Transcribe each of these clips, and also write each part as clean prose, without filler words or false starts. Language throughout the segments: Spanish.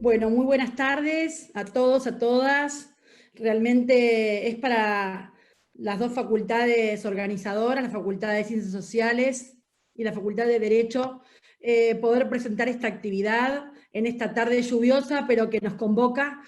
Bueno, muy buenas tardes a todos, a todas. Realmente es para las dos facultades organizadoras, la Facultad de Ciencias Sociales y la Facultad de Derecho, poder presentar esta actividad en esta tarde lluviosa, pero que nos convoca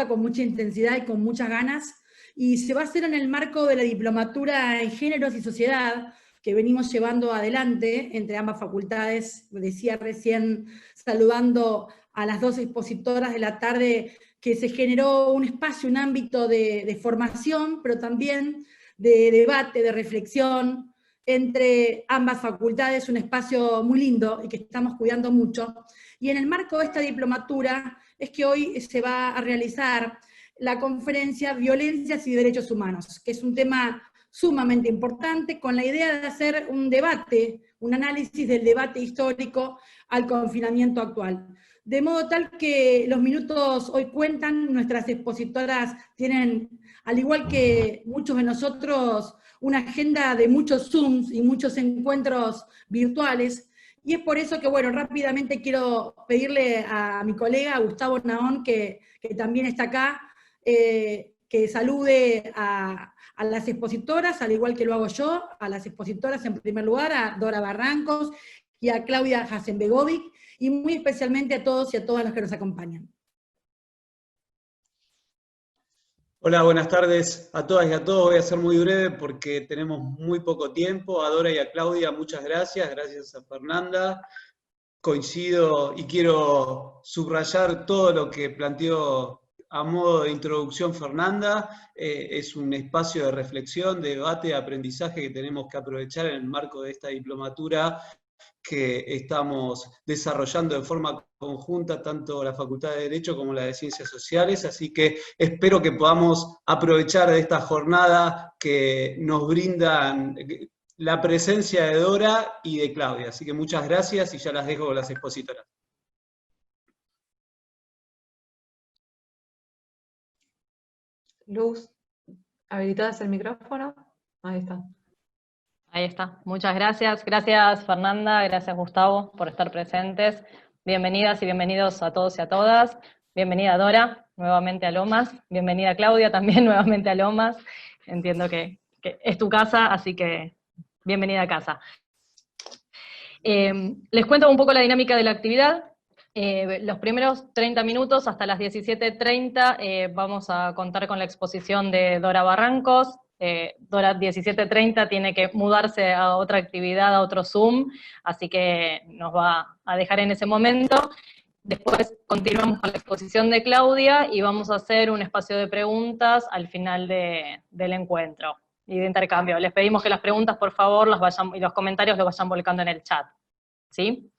con mucha intensidad y con muchas ganas, y se va a hacer en el marco de la Diplomatura en Géneros y Sociedad, que venimos llevando adelante entre ambas facultades. Decía recién, saludando a las dos expositoras de la tarde, que se generó un espacio, un ámbito de formación, pero también de debate, de reflexión entre ambas facultades, un espacio muy lindo y que estamos cuidando mucho. Y en el marco de esta diplomatura es que hoy se va a realizar la conferencia Violencias y Derechos Humanos, que es un tema sumamente importante, con la idea de hacer un debate, un análisis del debate histórico al confinamiento actual. De modo tal que los minutos hoy cuentan, nuestras expositoras tienen, al igual que muchos de nosotros, una agenda de muchos Zooms y muchos encuentros virtuales, y es por eso que, bueno, rápidamente quiero pedirle a mi colega Gustavo Naón, que también está acá, que salude a las expositoras, al igual que lo hago yo, a las expositoras en primer lugar, a Dora Barrancos y a Claudia Hasenbegovic, y muy especialmente a todos y a todas los que nos acompañan. Hola, buenas tardes a todas y a todos. Voy a ser muy breve porque tenemos muy poco tiempo. A Dora y a Claudia, muchas gracias. Gracias a Fernanda. Coincido y quiero subrayar todo lo que planteó a modo de introducción Fernanda. Es un espacio de reflexión, de debate, de aprendizaje que tenemos que aprovechar en el marco de esta diplomatura que estamos desarrollando de forma conjunta tanto la Facultad de Derecho como la de Ciencias Sociales, así que espero que podamos aprovechar de esta jornada que nos brindan la presencia de Dora y de Claudia. Así que muchas gracias y ya las dejo con las expositoras. Luz, ¿habilitadas el micrófono? Ahí está. Ahí está. Muchas gracias. Gracias, Fernanda. Gracias, Gustavo, por estar presentes. Bienvenidas y bienvenidos a todos y a todas. Bienvenida, Dora, nuevamente a Lomas. Bienvenida, Claudia, también nuevamente a Lomas. Entiendo que es tu casa, así que bienvenida a casa. Les cuento un poco la dinámica de la actividad. Los primeros 30 minutos, hasta las 17:30, vamos a contar con la exposición de Dora Barrancos. Dora 17:30 tiene que mudarse a otra actividad, a otro Zoom, así que nos va a dejar en ese momento. Después continuamos con la exposición de Claudia y vamos a hacer un espacio de preguntas al final del encuentro y de intercambio. Les pedimos que las preguntas, por favor, y los comentarios los vayan volcando en el chat, ¿sí?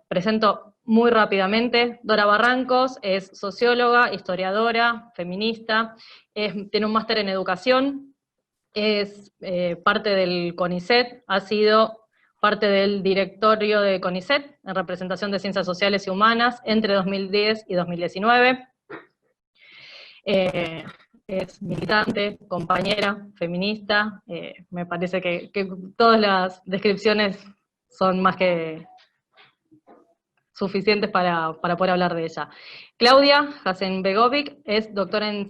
Presento muy rápidamente. Dora Barrancos es socióloga, historiadora, feminista, tiene un máster en educación, es parte del CONICET, ha sido parte del directorio de CONICET en representación de Ciencias Sociales y Humanas entre 2010 y 2019. Es militante, compañera, feminista, me parece que todas las descripciones son más que suficientes para poder hablar de ella. Claudia Hasenbegovic es doctora en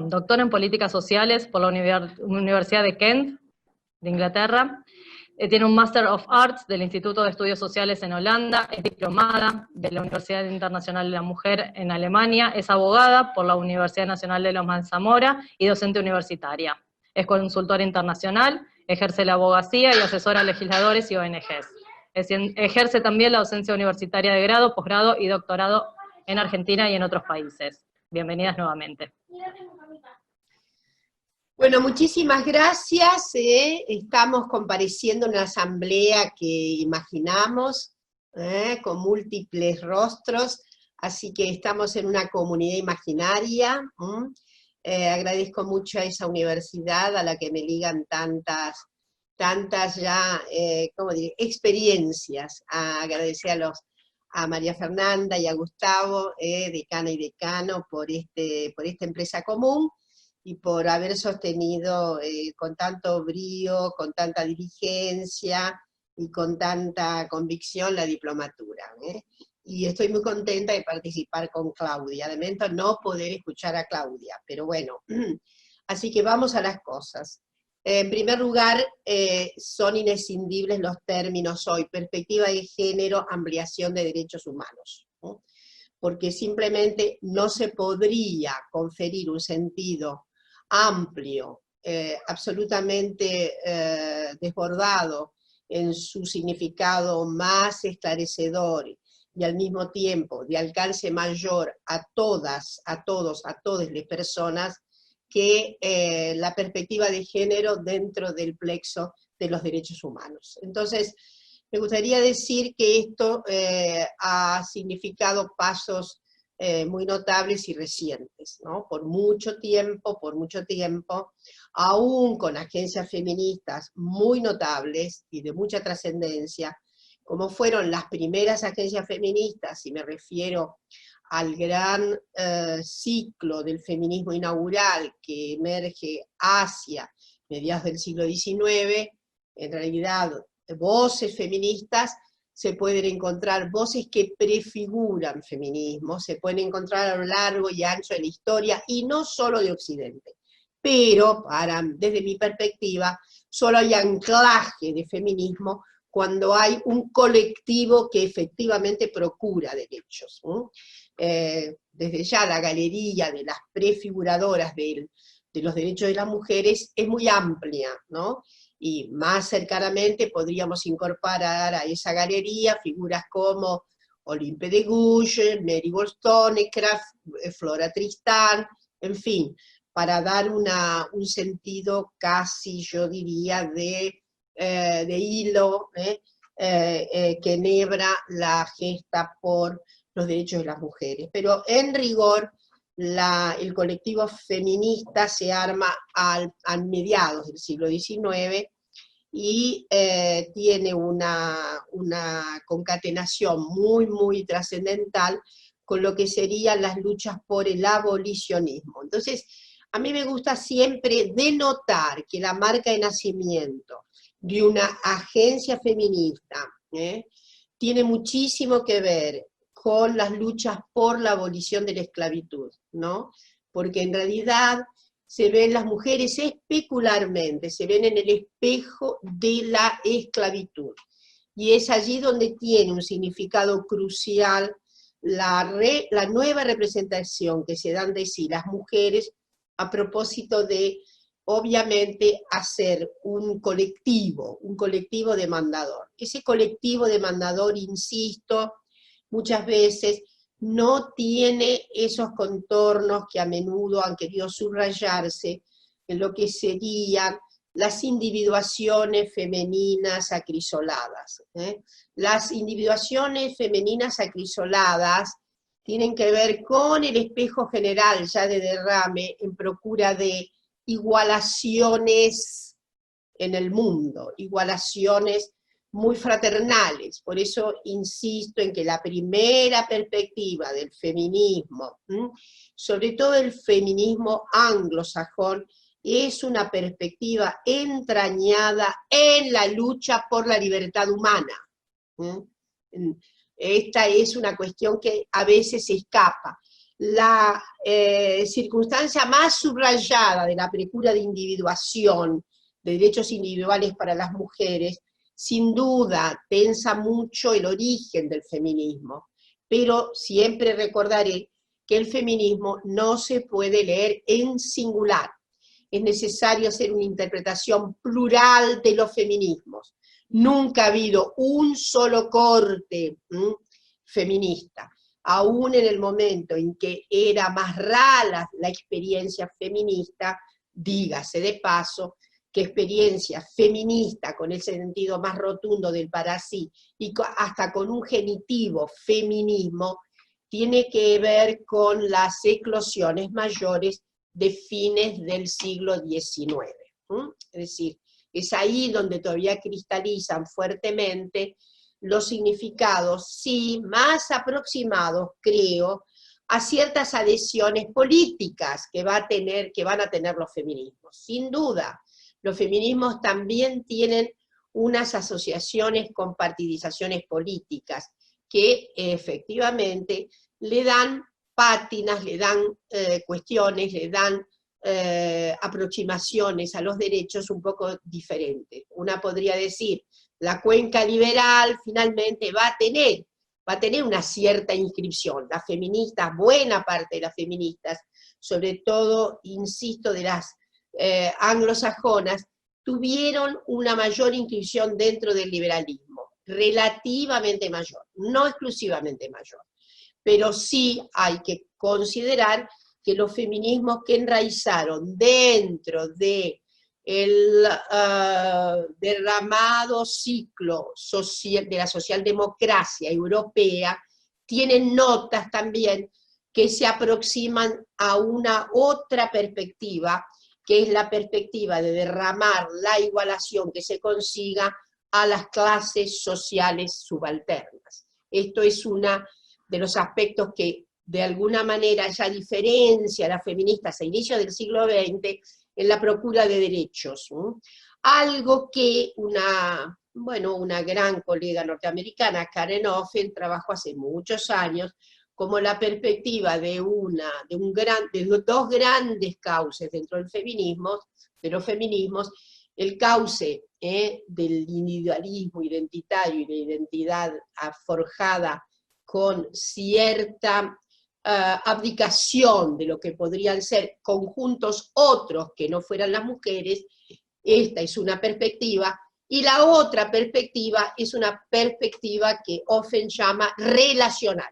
doctora en Políticas Sociales por la Universidad de Kent, de Inglaterra. Tiene un Master of Arts del Instituto de Estudios Sociales en Holanda, es diplomada de la Universidad Internacional de la Mujer en Alemania, es abogada por la Universidad Nacional de Loma de Zamora y docente universitaria. Es consultora internacional, ejerce la abogacía y asesora a legisladores y ONGs. Ejerce también la docencia universitaria de grado, posgrado y doctorado en Argentina y en otros países. Bienvenidas nuevamente. Bueno, muchísimas gracias. Estamos compareciendo en una asamblea que imaginamos, con múltiples rostros, así que estamos en una comunidad imaginaria. Agradezco mucho a esa universidad a la que me ligan tantas ya, experiencias. Agradecer a María Fernanda y a Gustavo, decana y decano, por esta empresa común, y por haber sostenido con tanto brío, con tanta diligencia y con tanta convicción la diplomatura. ahora, y estoy muy contenta de participar con Claudia. Lamento no poder escuchar a Claudia, pero bueno, así que vamos a las cosas. En primer lugar, son inescindibles los términos hoy: perspectiva de género, ampliación de derechos humanos, ¿no? Porque simplemente no se podría conferir un sentido amplio, absolutamente desbordado en su significado más esclarecedor y al mismo tiempo de alcance mayor a todas, a todos, a todas las personas, que la perspectiva de género dentro del plexo de los derechos humanos. Entonces, me gustaría decir que esto ha significado pasos muy notables y recientes, ¿no? Por mucho tiempo, aún con agencias feministas muy notables y de mucha trascendencia, como fueron las primeras agencias feministas, y me refiero al gran ciclo del feminismo inaugural que emerge hacia mediados del siglo XIX. En realidad, voces feministas se pueden encontrar, voces que prefiguran feminismo, se pueden encontrar a lo largo y ancho de la historia, y no solo de Occidente. Pero, desde mi perspectiva, solo hay anclaje de feminismo cuando hay un colectivo que efectivamente procura derechos. Desde ya la galería de las prefiguradoras de los derechos de las mujeres es muy amplia, ¿no? Y más cercanamente podríamos incorporar a esa galería figuras como Olympe de Gouges, Mary Wollstonecraft, Flora Tristán, en fin, para dar un sentido casi, yo diría, de hilo que enhebra la gesta por los derechos de las mujeres. Pero en rigor, el colectivo feminista se arma a mediados del siglo XIX y tiene una concatenación muy, muy trascendental con lo que serían las luchas por el abolicionismo. Entonces, a mí me gusta siempre denotar que la marca de nacimiento de una agencia feminista tiene muchísimo que ver con las luchas por la abolición de la esclavitud, ¿no? Porque en realidad se ven las mujeres especularmente, se ven en el espejo de la esclavitud. Y es allí donde tiene un significado crucial la nueva representación que se dan de sí las mujeres a propósito de, obviamente, hacer un colectivo demandador. Ese colectivo demandador, insisto, muchas veces no tiene esos contornos que a menudo han querido subrayarse en lo que serían las individuaciones femeninas acrisoladas. Las individuaciones femeninas acrisoladas tienen que ver con el espejo general ya de Derrame en procura de igualaciones en el mundo, igualaciones muy fraternales. Por eso insisto en que la primera perspectiva del feminismo, sobre todo el feminismo anglosajón, es una perspectiva entrañada en la lucha por la libertad humana. Esta es una cuestión que a veces se escapa. La circunstancia más subrayada de la procura de individuación, de derechos individuales para las mujeres, sin duda tensa mucho el origen del feminismo, pero siempre recordaré que el feminismo no se puede leer en singular. Es necesario hacer una interpretación plural de los feminismos. Nunca ha habido un solo corte feminista. Aún en el momento en que era más rara la experiencia feminista, dígase de paso, que experiencia feminista con ese sentido más rotundo del para sí, y hasta con un genitivo feminismo, tiene que ver con las eclosiones mayores de fines del siglo XIX. Es decir, es ahí donde todavía cristalizan fuertemente los significados, sí, más aproximados, creo, a ciertas adhesiones políticas que van a tener los feminismos. Sin duda, los feminismos también tienen unas asociaciones con partidizaciones políticas que efectivamente le dan pátinas, le dan cuestiones, le dan aproximaciones a los derechos un poco diferentes. Una podría decir, la cuenca liberal finalmente va a tener una cierta inscripción. Las feministas, buena parte de las feministas, sobre todo, insisto, de las anglosajonas, tuvieron una mayor inscripción dentro del liberalismo, relativamente mayor, no exclusivamente mayor. Pero sí hay que considerar que los feminismos que enraizaron dentro de el derramado ciclo social, de la socialdemocracia europea, tienen notas también que se aproximan a una otra perspectiva, que es la perspectiva de derramar la igualación que se consiga a las clases sociales subalternas. Esto es uno de los aspectos que de alguna manera ya diferencia a las feministas a inicios del siglo XX en la procura de derechos. Algo que una gran colega norteamericana, Karen Offen, trabajó hace muchos años, como la perspectiva de dos grandes cauces dentro del feminismo, de los feminismos, el cauce del individualismo identitario y de identidad forjada con cierta abdicación de lo que podrían ser conjuntos otros que no fueran las mujeres. Esta es una perspectiva, y la otra perspectiva es una perspectiva que Offen llama relacional.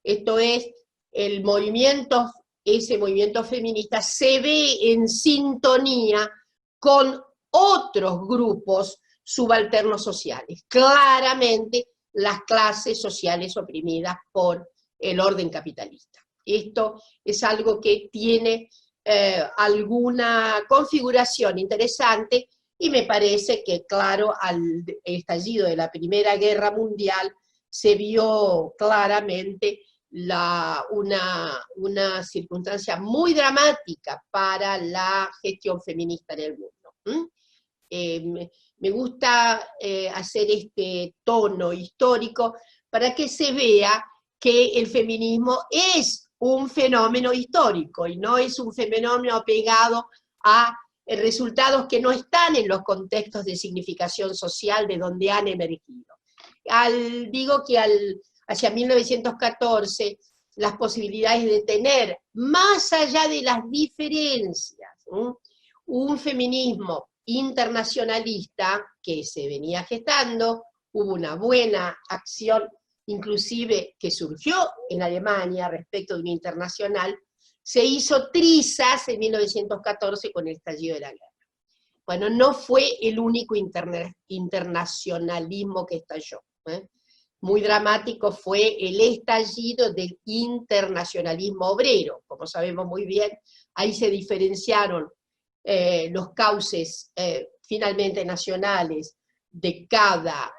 Esto es, ese movimiento feminista se ve en sintonía con otros grupos subalternos sociales, claramente las clases sociales oprimidas por el orden capitalista. Esto es algo que tiene alguna configuración interesante, y me parece que, claro, al estallido de la Primera Guerra Mundial se vio claramente una circunstancia muy dramática para la gestión feminista en el mundo. Me gusta hacer este tono histórico para que se vea que el feminismo es un fenómeno histórico y no es un fenómeno apegado a resultados que no están en los contextos de significación social de donde han emergido. Digo que hacia 1914 las posibilidades de tener, más allá de las diferencias, un feminismo internacionalista que se venía gestando, hubo una buena acción, inclusive que surgió en Alemania respecto de un internacional, se hizo trizas en 1914 con el estallido de la guerra. Bueno, no fue el único internacionalismo que estalló. Muy dramático fue el estallido del internacionalismo obrero. Como sabemos muy bien, ahí se diferenciaron los cauces finalmente nacionales de cada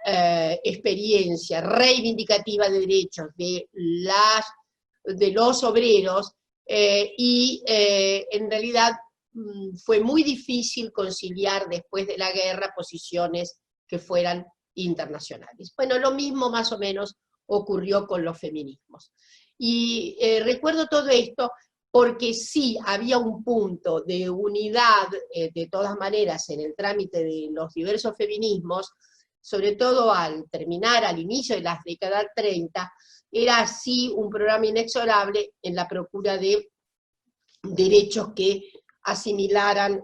experiencia reivindicativa de derechos de los obreros, y en realidad fue muy difícil conciliar después de la guerra posiciones que fueran internacionales. Bueno, lo mismo más o menos ocurrió con los feminismos. Y recuerdo todo esto porque sí había un punto de unidad, de todas maneras, en el trámite de los diversos feminismos, sobre todo al inicio de las décadas 30, era así un programa inexorable en la procura de derechos que asimilaran,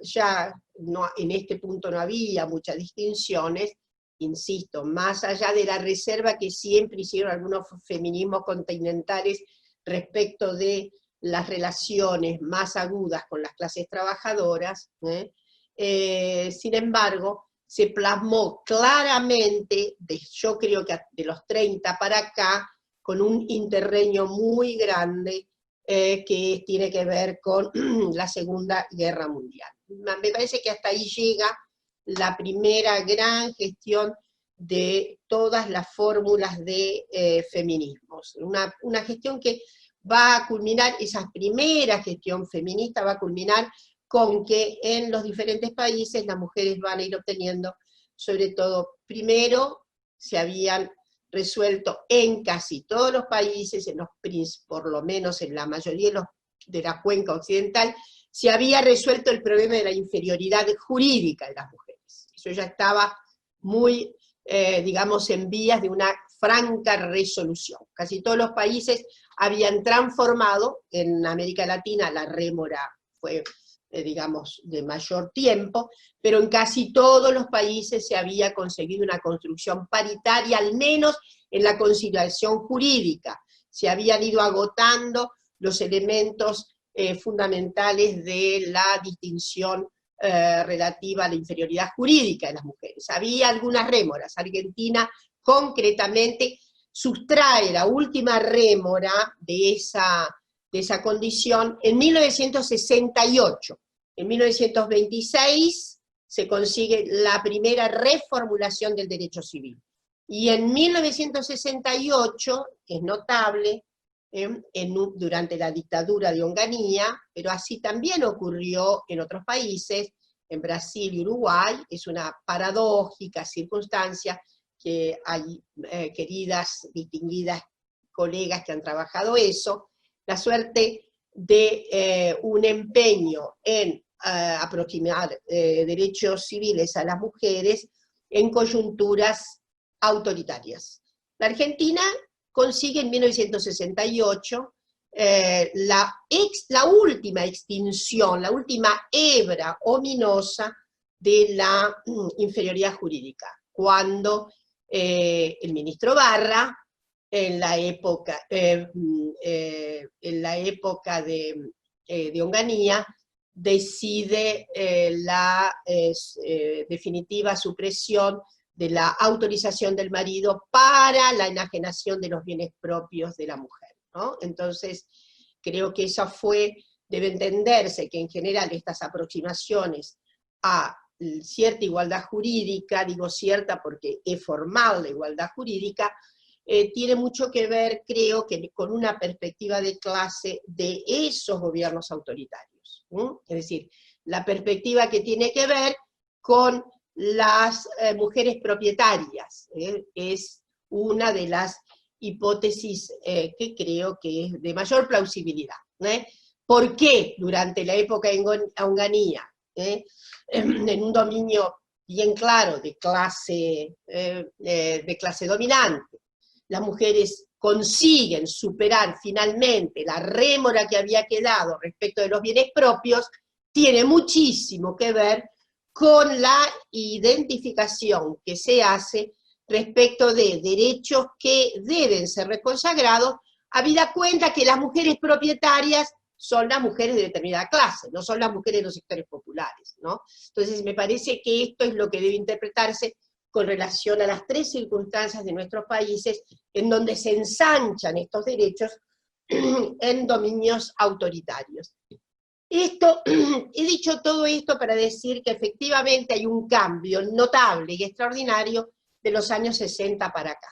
ya no, en este punto no había muchas distinciones, insisto, más allá de la reserva que siempre hicieron algunos feminismos continentales respecto de las relaciones más agudas con las clases trabajadoras, sin embargo, se plasmó claramente, yo creo que de los 30 para acá, con un interreño muy grande que tiene que ver con la Segunda Guerra Mundial. Me parece que hasta ahí llega la primera gran gestión de todas las fórmulas de feminismos. Una gestión que va a culminar, esa primera gestión feminista va a culminar con que en los diferentes países las mujeres van a ir obteniendo, sobre todo, primero se habían resuelto en casi todos los países, por lo menos en la mayoría de la cuenca occidental, se había resuelto el problema de la inferioridad jurídica de las mujeres. Eso ya estaba muy, digamos, en vías de una franca resolución. Casi todos los países habían transformado, en América Latina la rémora fue, digamos, de mayor tiempo, pero en casi todos los países se había conseguido una construcción paritaria, al menos en la conciliación jurídica. Se habían ido agotando los elementos fundamentales de la distinción relativa a la inferioridad jurídica de las mujeres. Había algunas rémoras. Argentina, concretamente, sustrae la última rémora de esa condición en 1968. En 1926 se consigue la primera reformulación del derecho civil. Y en 1968, es notable, durante la dictadura de Onganía, pero así también ocurrió en otros países, en Brasil y Uruguay, es una paradójica circunstancia que hay queridas, distinguidas colegas que han trabajado eso, la suerte de un empeño en aproximar derechos civiles a las mujeres en coyunturas autoritarias. La Argentina consigue en 1968 la última extinción, la última hebra ominosa de la inferioridad jurídica, cuando el ministro Barra, en la época de Onganía, decide la definitiva supresión de la autorización del marido para la enajenación de los bienes propios de la mujer, ¿no? Entonces, creo que eso debe entenderse que en general estas aproximaciones a cierta igualdad jurídica, digo cierta porque es formal la igualdad jurídica, tiene mucho que ver, creo, que con una perspectiva de clase de esos gobiernos autoritarios. Es decir, la perspectiva que tiene que ver con las mujeres propietarias, es una de las hipótesis que creo que es de mayor plausibilidad. ¿Por qué durante la época de Onganía, en un dominio bien claro de clase dominante, las mujeres consiguen superar finalmente la rémora que había quedado respecto de los bienes propios? Tiene muchísimo que ver con la identificación que se hace respecto de derechos que deben ser reconsagrados, habida cuenta que las mujeres propietarias son las mujeres de determinada clase, no son las mujeres de los sectores populares, ¿no? Entonces me parece que esto es lo que debe interpretarse con relación a las tres circunstancias de nuestros países en donde se ensanchan estos derechos en dominios autoritarios. He dicho todo esto para decir que efectivamente hay un cambio notable y extraordinario de los años 60 para acá.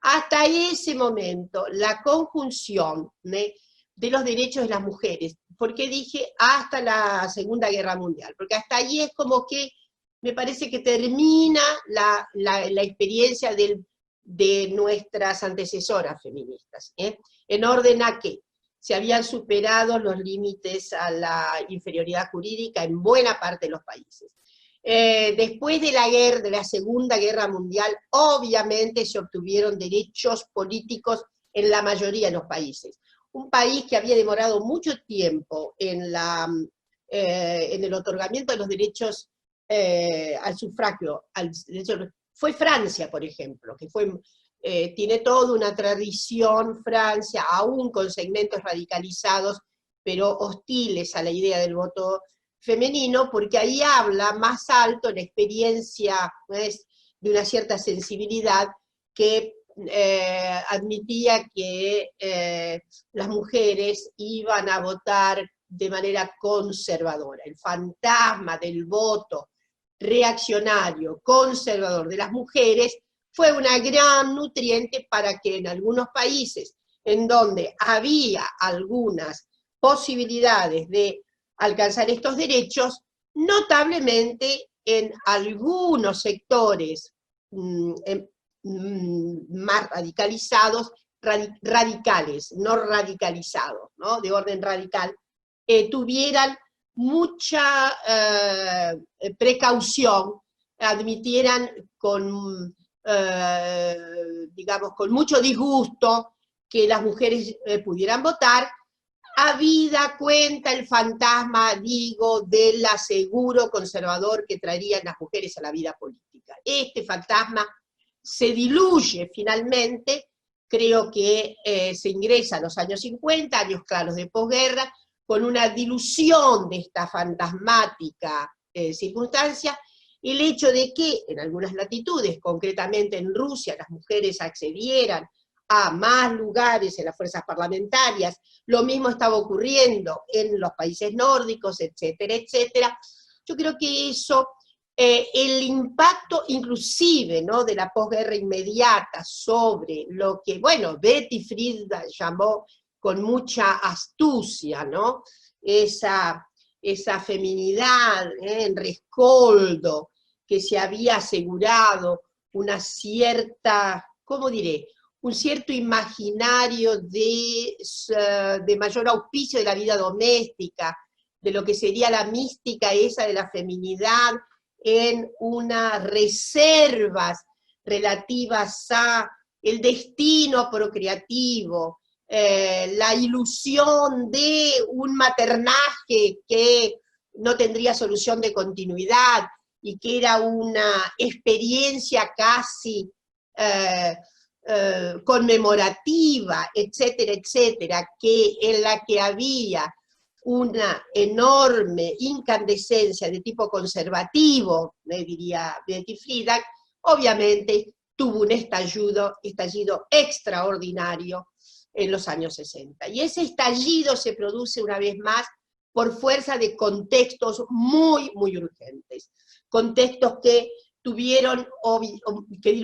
Hasta ese momento, la conjunción de los derechos de las mujeres, ¿por qué dije hasta la Segunda Guerra Mundial? Porque hasta allí es como que me parece que termina la experiencia de nuestras antecesoras feministas, en orden a que se habían superado los límites a la inferioridad jurídica en buena parte de los países. Después de la Segunda Guerra Mundial, obviamente se obtuvieron derechos políticos en la mayoría de los países. Un país que había demorado mucho tiempo en el otorgamiento de los derechos al sufragio, fue Francia, por ejemplo, que tiene toda una tradición, Francia, aún con segmentos radicalizados, pero hostiles a la idea del voto femenino, porque ahí habla más alto la experiencia, ¿ves?, de una cierta sensibilidad que admitía que las mujeres iban a votar de manera conservadora. El fantasma del voto reaccionario, conservador de las mujeres fue una gran nutriente para que en algunos países en donde había algunas posibilidades de alcanzar estos derechos, notablemente en algunos sectores más radicalizados, radicales, no radicalizados, ¿no? De orden radical, tuvieran mucha precaución, admitieran con, digamos, con mucho disgusto que las mujeres pudieran votar, habida cuenta el fantasma, digo, del aseguro conservador que traerían las mujeres a la vida política. Este fantasma se diluye finalmente, creo que se ingresa a los años 50, años claros de posguerra, con una dilución de esta fantasmática circunstancia, el hecho de que en algunas latitudes, concretamente en Rusia, las mujeres accedieran a más lugares en las fuerzas parlamentarias, lo mismo estaba ocurriendo en los países nórdicos, etcétera, etcétera. Yo creo que eso, el impacto inclusive, ¿no?, de la posguerra inmediata sobre lo que, bueno, Betty Friedan llamó con mucha astucia, ¿no?, esa feminidad en rescoldo, que se había asegurado una cierta, ¿cómo diré?, un cierto imaginario de mayor auspicio de la vida doméstica, de lo que sería la mística esa de la feminidad, en unas reservas relativas a el destino procreativo, la ilusión de un maternaje que no tendría solución de continuidad, y que era una experiencia casi conmemorativa, etcétera, etcétera, en la que había una enorme incandescencia de tipo conservativo, me diría Betty Friedan, obviamente tuvo un estallido extraordinario en los años 60. Y ese estallido se produce una vez más por fuerza de contextos muy, muy urgentes. Contextos que dieron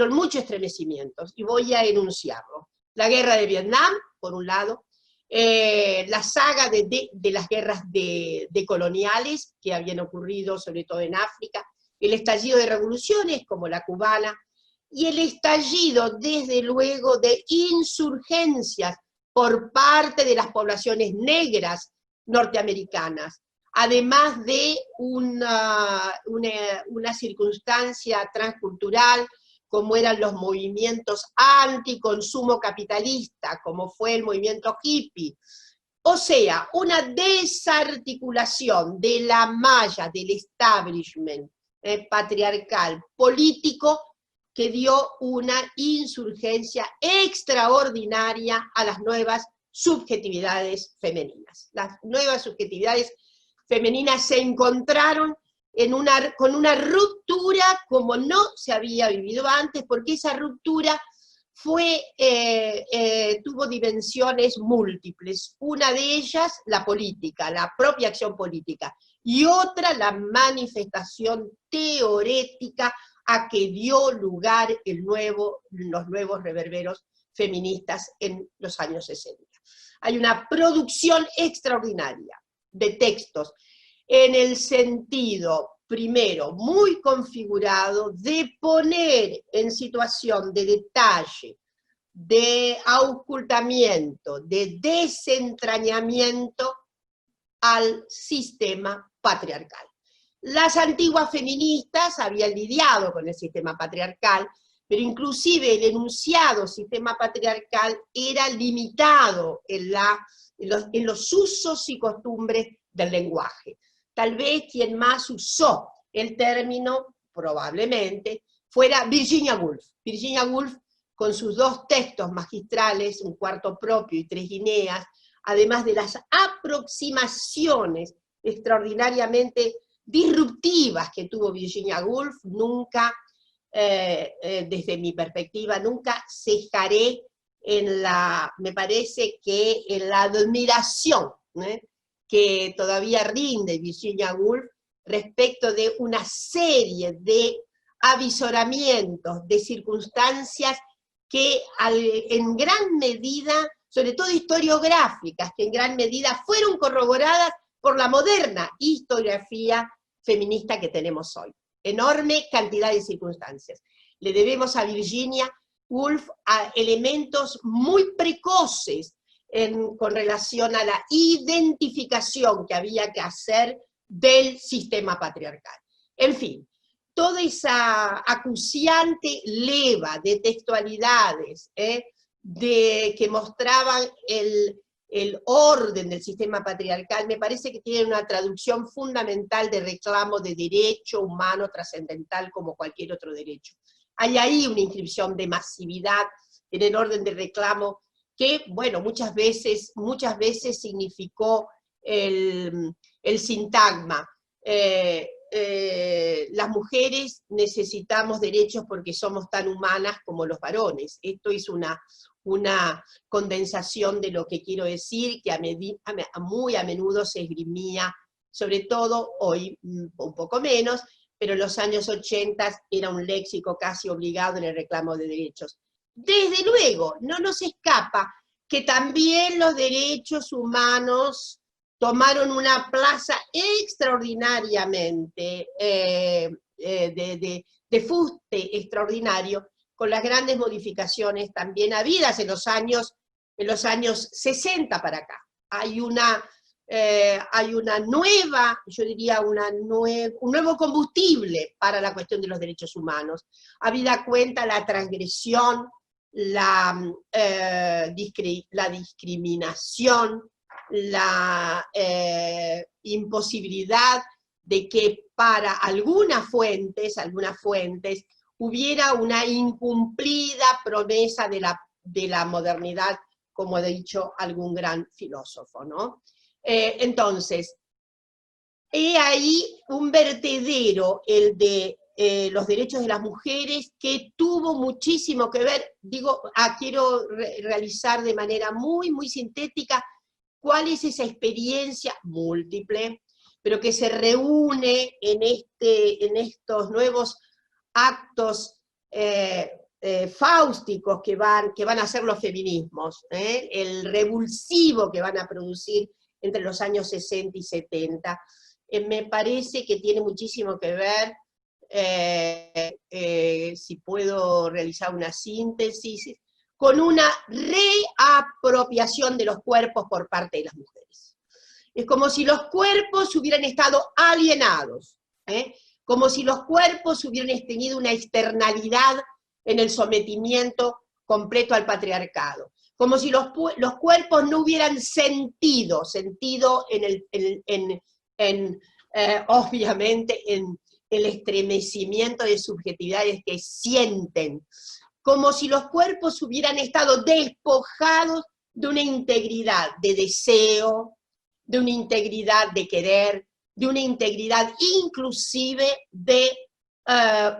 muchos estremecimientos, y voy a enunciarlo. La guerra de Vietnam, por un lado, la saga de las guerras decoloniales que habían ocurrido sobre todo en África, el estallido de revoluciones como la cubana, y el estallido, desde luego, de insurgencias por parte de las poblaciones negras norteamericanas, además de una circunstancia transcultural, como eran los movimientos anticonsumo capitalista, como fue el movimiento hippie. O sea, una desarticulación de la malla del establishment patriarcal político, que dio una insurgencia extraordinaria a las nuevas subjetividades femeninas. Las nuevas subjetividades femeninas se encontraron con una ruptura como no se había vivido antes, porque esa ruptura tuvo dimensiones múltiples. Una de ellas, la política, la propia acción política, y otra, la manifestación teorética a que dio lugar los nuevos reverberos feministas en los años 60. Hay una producción extraordinaria de textos, en el sentido, primero, muy configurado, de poner en situación de detalle, de auscultamiento, de desentrañamiento al sistema patriarcal. Las antiguas feministas habían lidiado con el sistema patriarcal, pero inclusive el enunciado sistema patriarcal era limitado en los usos y costumbres del lenguaje. Tal vez quien más usó el término, probablemente, fuera Virginia Woolf. Virginia Woolf, con sus dos textos magistrales, Un cuarto propio y Tres guineas, además de las aproximaciones extraordinariamente disruptivas que tuvo Virginia Woolf, nunca, desde mi perspectiva, nunca cejaré me parece que en la admiración que todavía rinde Virginia Woolf respecto de una serie de avisoramientos, de circunstancias que en gran medida, sobre todo historiográficas, que en gran medida fueron corroboradas por la moderna historiografía feminista que tenemos hoy. Enorme cantidad de circunstancias. Le debemos a Virginia Woolf a elementos muy precoces con relación a la identificación que había que hacer del sistema patriarcal. En fin, toda esa acuciante leva de textualidades que mostraban el orden del sistema patriarcal, me parece que tiene una traducción fundamental de reclamo de derecho humano trascendental como cualquier otro derecho. Hay ahí una inscripción de masividad en el orden de reclamo que, bueno, muchas veces significó el sintagma. Las mujeres necesitamos derechos porque somos tan humanas como los varones. Esto es una condensación de lo que quiero decir, que muy a menudo se esgrimía, sobre todo hoy un poco menos, pero en los años 80 era un léxico casi obligado en el reclamo de derechos. Desde luego, no nos escapa que también los derechos humanos tomaron una plaza extraordinariamente de fuste extraordinario, con las grandes modificaciones también habidas en los años 60 para acá. Hay una nueva, yo diría, un nuevo combustible para la cuestión de los derechos humanos, habida cuenta la transgresión, la discriminación, la imposibilidad de que para algunas fuentes hubiera una incumplida promesa de la modernidad, como ha dicho algún gran filósofo, ¿no? Entonces, he ahí un vertedero, el de los derechos de las mujeres, que tuvo muchísimo que ver, quiero realizar de manera muy, muy sintética cuál es esa experiencia múltiple, pero que se reúne en estos nuevos actos fáusticos que van a hacer los feminismos, el revulsivo que van a producir entre los años 60 y 70, me parece que tiene muchísimo que ver, si puedo realizar una síntesis, con una reapropiación de los cuerpos por parte de las mujeres. Es como si los cuerpos hubieran estado alienados, como si los cuerpos hubieran tenido una externalidad en el sometimiento completo al patriarcado, como si los cuerpos no hubieran sentido obviamente en el estremecimiento de subjetividades que sienten, como si los cuerpos hubieran estado despojados de una integridad de deseo, de una integridad de querer, de una integridad inclusive de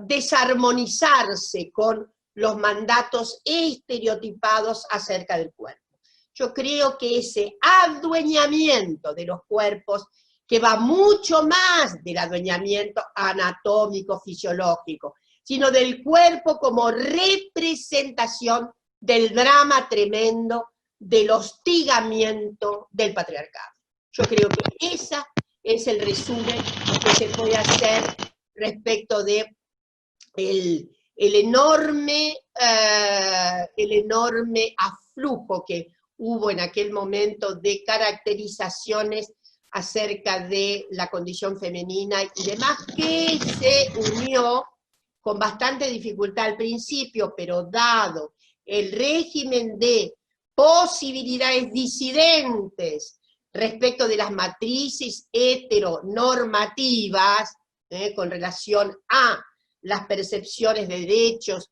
desarmonizarse con los mandatos estereotipados acerca del cuerpo. Yo creo que ese adueñamiento de los cuerpos, que va mucho más del adueñamiento anatómico, fisiológico, sino del cuerpo como representación del drama tremendo del hostigamiento del patriarcado. Yo creo que ese es el resumen que se puede hacer respecto de el enorme aflujo que hubo en aquel momento de caracterizaciones acerca de la condición femenina y demás, que se unió con bastante dificultad al principio, pero dado el régimen de posibilidades disidentes respecto de las matrices heteronormativas, con relación a las percepciones de derechos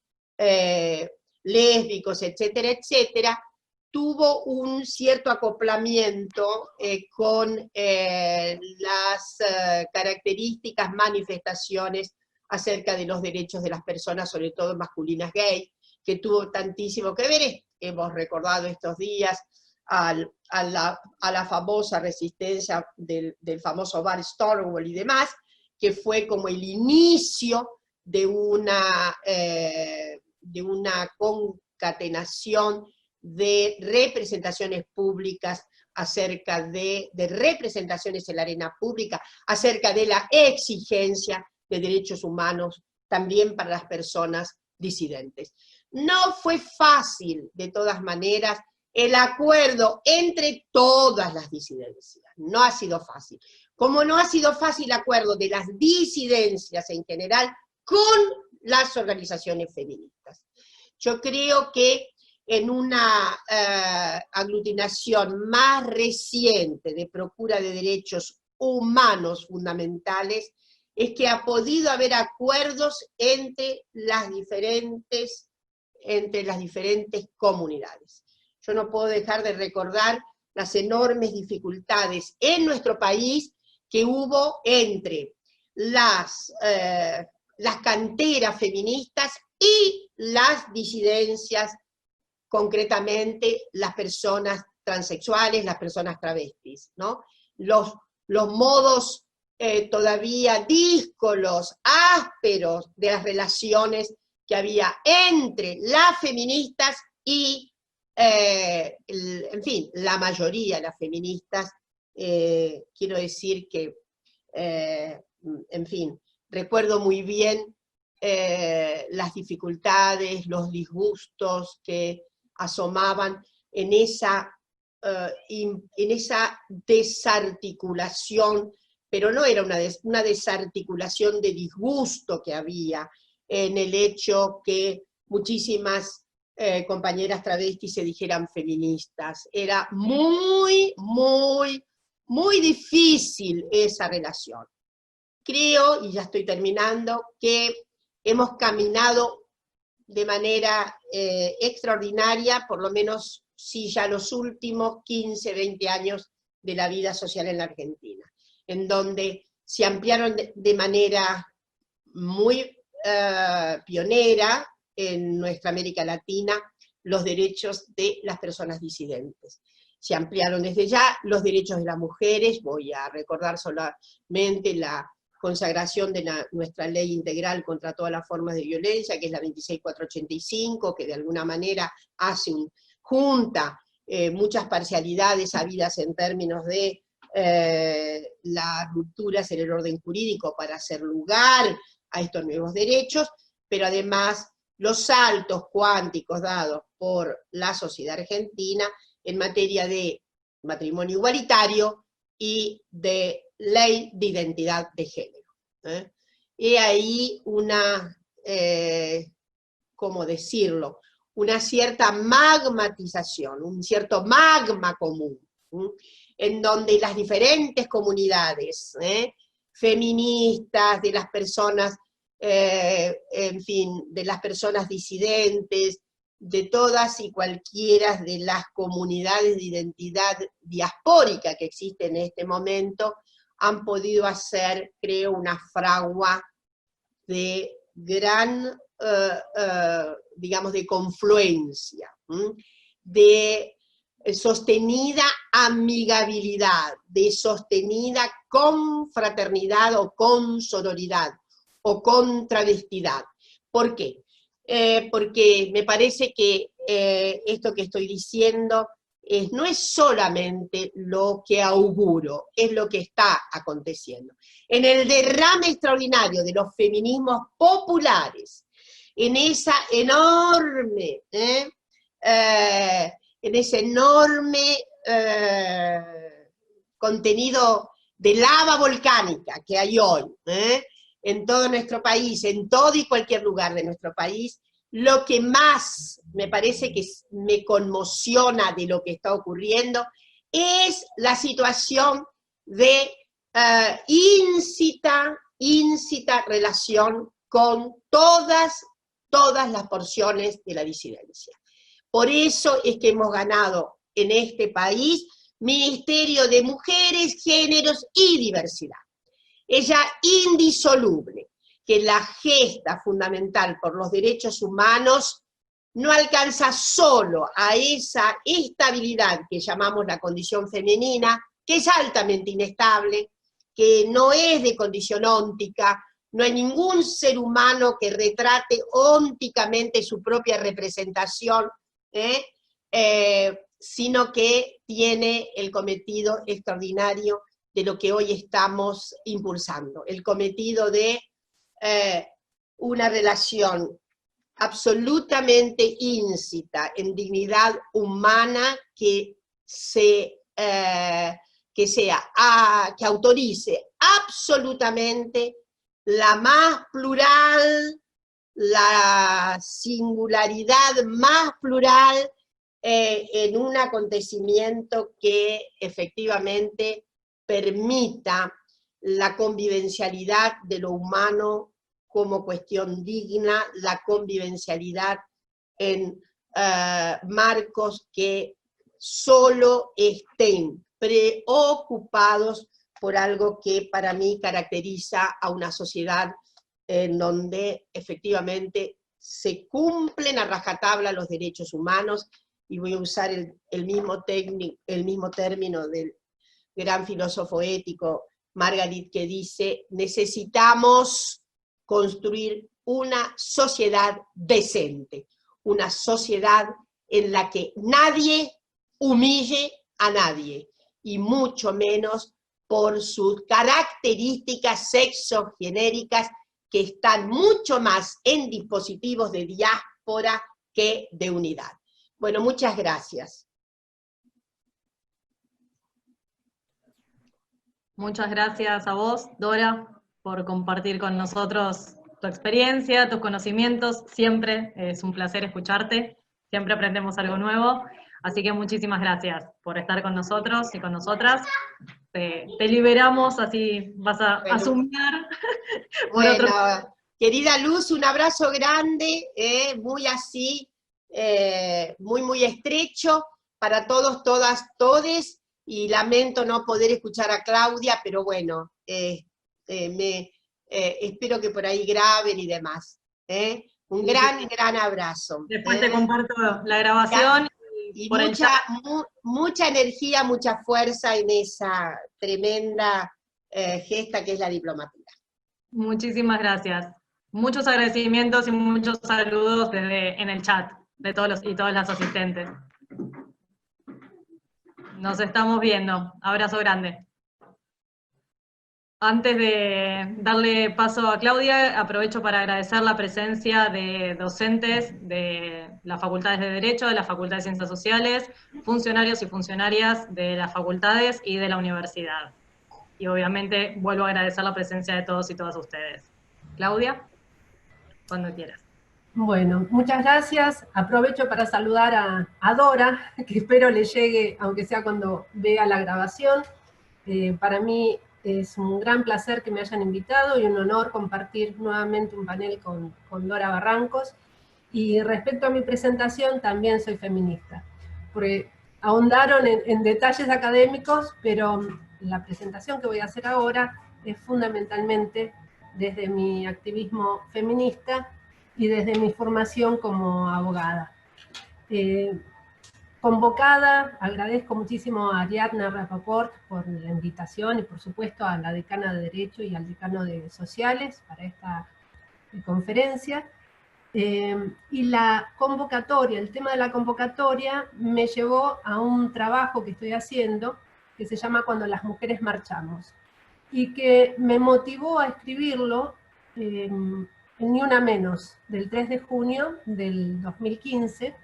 lésbicos, etcétera, etcétera, tuvo un cierto acoplamiento con las características manifestaciones acerca de los derechos de las personas, sobre todo masculinas gay, que tuvo tantísimo que ver. Hemos recordado estos días a la famosa resistencia del famoso bar Stonewall y demás, que fue como el inicio de una concatenación de representaciones públicas acerca de representaciones en la arena pública, acerca de la exigencia de derechos humanos también para las personas disidentes. No fue fácil, de todas maneras, el acuerdo entre todas las disidencias. No ha sido fácil. Como no ha sido fácil el acuerdo de las disidencias en general con las organizaciones feministas. Yo creo que en una aglutinación más reciente de procura de derechos humanos fundamentales, es que ha podido haber acuerdos entre las diferentes comunidades. Yo no puedo dejar de recordar las enormes dificultades en nuestro país que hubo entre las canteras feministas y las disidencias, concretamente las personas transexuales, las personas travestis, ¿no? Los modos todavía díscolos, ásperos de las relaciones que había entre las feministas y, en fin, la mayoría de las feministas. Quiero decir que, en fin, recuerdo muy bien las dificultades, los disgustos que asomaban en esa desarticulación, pero no era una desarticulación de disgusto que había en el hecho que muchísimas compañeras travestis se dijeran feministas. Era muy, muy, muy difícil esa relación. Creo, y ya estoy terminando, que hemos caminado de manera extraordinaria, por lo menos sí ya los últimos 15, 20 años de la vida social en la Argentina, en donde se ampliaron de manera muy pionera en nuestra América Latina los derechos de las personas disidentes. Se ampliaron desde ya los derechos de las mujeres. Voy a recordar solamente la consagración de nuestra ley integral contra todas las formas de violencia, que es la 26485, que de alguna manera junta muchas parcialidades habidas en términos de las rupturas en el orden jurídico para hacer lugar a estos nuevos derechos, pero además los saltos cuánticos dados por la sociedad argentina en materia de matrimonio igualitario y de ley de identidad de género. Y ahí una, ¿cómo decirlo?, una cierta magmatización, un cierto magma común, en donde las diferentes comunidades feministas, de las personas, en fin, de las personas disidentes, de todas y cualquiera de las comunidades de identidad diaspórica que existen en este momento, han podido hacer, creo, una fragua de gran, digamos, de confluencia, de sostenida amigabilidad, de sostenida confraternidad o consororidad, o contravestidad. ¿Por qué? Porque me parece que esto que estoy diciendo no es solamente lo que auguro, es lo que está aconteciendo. En el derrame extraordinario de los feminismos populares, en esa enorme, en ese enorme contenido de lava volcánica que hay hoy, en todo nuestro país, en todo y cualquier lugar de nuestro país, lo que más me parece que me conmociona de lo que está ocurriendo es la situación de íncita relación con todas las porciones de la disidencia. Por eso es que hemos ganado en este país Ministerio de Mujeres, Géneros y Diversidad. Es ya indisoluble que la gesta fundamental por los derechos humanos no alcanza solo a esa estabilidad que llamamos la condición femenina, que es altamente inestable, que no es de condición óntica, no hay ningún ser humano que retrate ónticamente su propia representación, sino que tiene el cometido extraordinario de lo que hoy estamos impulsando, el cometido de una relación absolutamente íncita en dignidad humana que que autorice absolutamente la más plural, la singularidad más plural en un acontecimiento que efectivamente permita la convivencialidad de lo humano como cuestión digna, la convivencialidad en marcos que solo estén preocupados por algo que para mí caracteriza a una sociedad en donde efectivamente se cumplen a rajatabla los derechos humanos, y voy a usar el mismo término del gran filósofo ético Margalit, que dice: necesitamos construir una sociedad decente, una sociedad en la que nadie humille a nadie, y mucho menos por sus características sexogenéricas que están mucho más en dispositivos de diáspora que de unidad. Bueno, muchas gracias. Muchas gracias a vos, Dora, por compartir con nosotros tu experiencia, tus conocimientos. Siempre es un placer escucharte, siempre aprendemos algo nuevo. Así que muchísimas gracias por estar con nosotros y con nosotras. Te liberamos, así vas a asumir. Bueno, querida Luz, un abrazo grande, muy así, muy estrecho para todos, todas, todes, y lamento no poder escuchar a Claudia, pero bueno, espero que por ahí graben y demás. Un gran abrazo. Después te comparto la grabación. Y por mucha energía, mucha fuerza en esa tremenda gesta que es la diplomatura. Muchísimas gracias. Muchos agradecimientos y muchos saludos en el chat de todos y todas las asistentes. Nos estamos viendo. Abrazo grande. Antes de darle paso a Claudia, aprovecho para agradecer la presencia de docentes de las facultades de Derecho, de las facultades de Ciencias Sociales, funcionarios y funcionarias de las facultades y de la universidad. Y obviamente vuelvo a agradecer la presencia de todos y todas ustedes. Claudia, cuando quieras. Bueno, muchas gracias. Aprovecho para saludar a Dora, que espero le llegue, aunque sea cuando vea la grabación. Para mí es un gran placer que me hayan invitado y un honor compartir nuevamente un panel con Dora Barrancos. Y respecto a mi presentación, también soy feminista, porque ahondaron en detalles académicos, pero la presentación que voy a hacer ahora es fundamentalmente desde mi activismo feminista y desde mi formación como abogada. Convocada, agradezco muchísimo a Ariadna Rapaport por la invitación y por supuesto a la decana de Derecho y al decano de Sociales para esta conferencia. Y la convocatoria, el tema de la convocatoria me llevó a un trabajo que estoy haciendo que se llama Cuando las mujeres marchamos, y que me motivó a escribirlo en Ni Una Menos, del 3 de junio del 2015,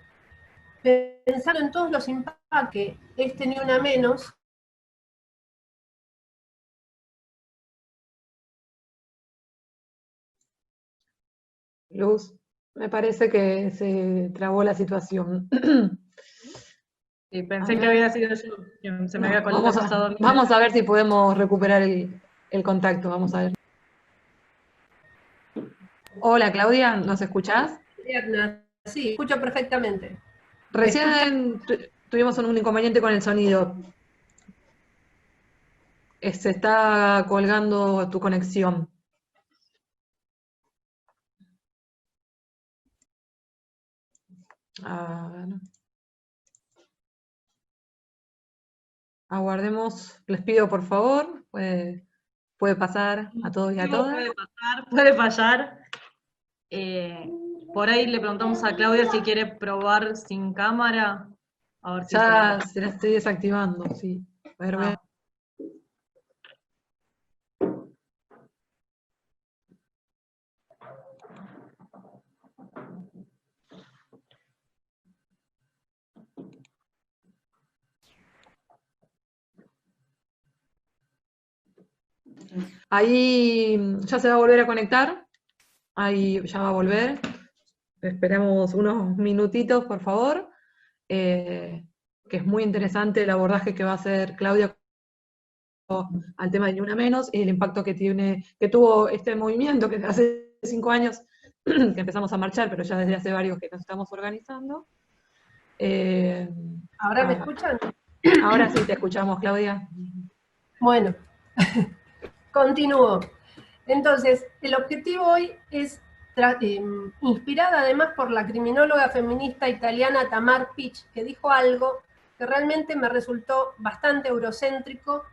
pensando en todos los impactos que este Ni Una Menos Luz, me parece que se trabó la situación. Sí, pensé que había sido yo quien se me había colapsado. Vamos a ver si podemos recuperar el contacto, vamos a ver. Hola Claudia, ¿nos escuchás? Ariadna, sí, escucho perfectamente. Recién tuvimos un inconveniente con el sonido. Se está colgando tu conexión. Aguardemos, les pido por favor, puede pasar a todos y a todas. Puede fallar. Por ahí le preguntamos a Claudia si quiere probar sin cámara. A ver si Ya se la estoy desactivando, sí. A ver, vean. Ahí ya se va a volver a conectar, ahí ya va a volver. Esperemos unos minutitos, por favor, que es muy interesante el abordaje que va a hacer Claudia al tema de Ni Una Menos y el impacto que tuvo este movimiento que hace 5 años que empezamos a marchar, pero ya desde hace varios que nos estamos organizando. ¿Ahora me escuchan? Ahora sí te escuchamos, Claudia. Bueno, continúo. Entonces, el objetivo hoy es, inspirada además por la criminóloga feminista italiana Tamar Pich, que dijo algo que realmente me resultó bastante eurocéntrico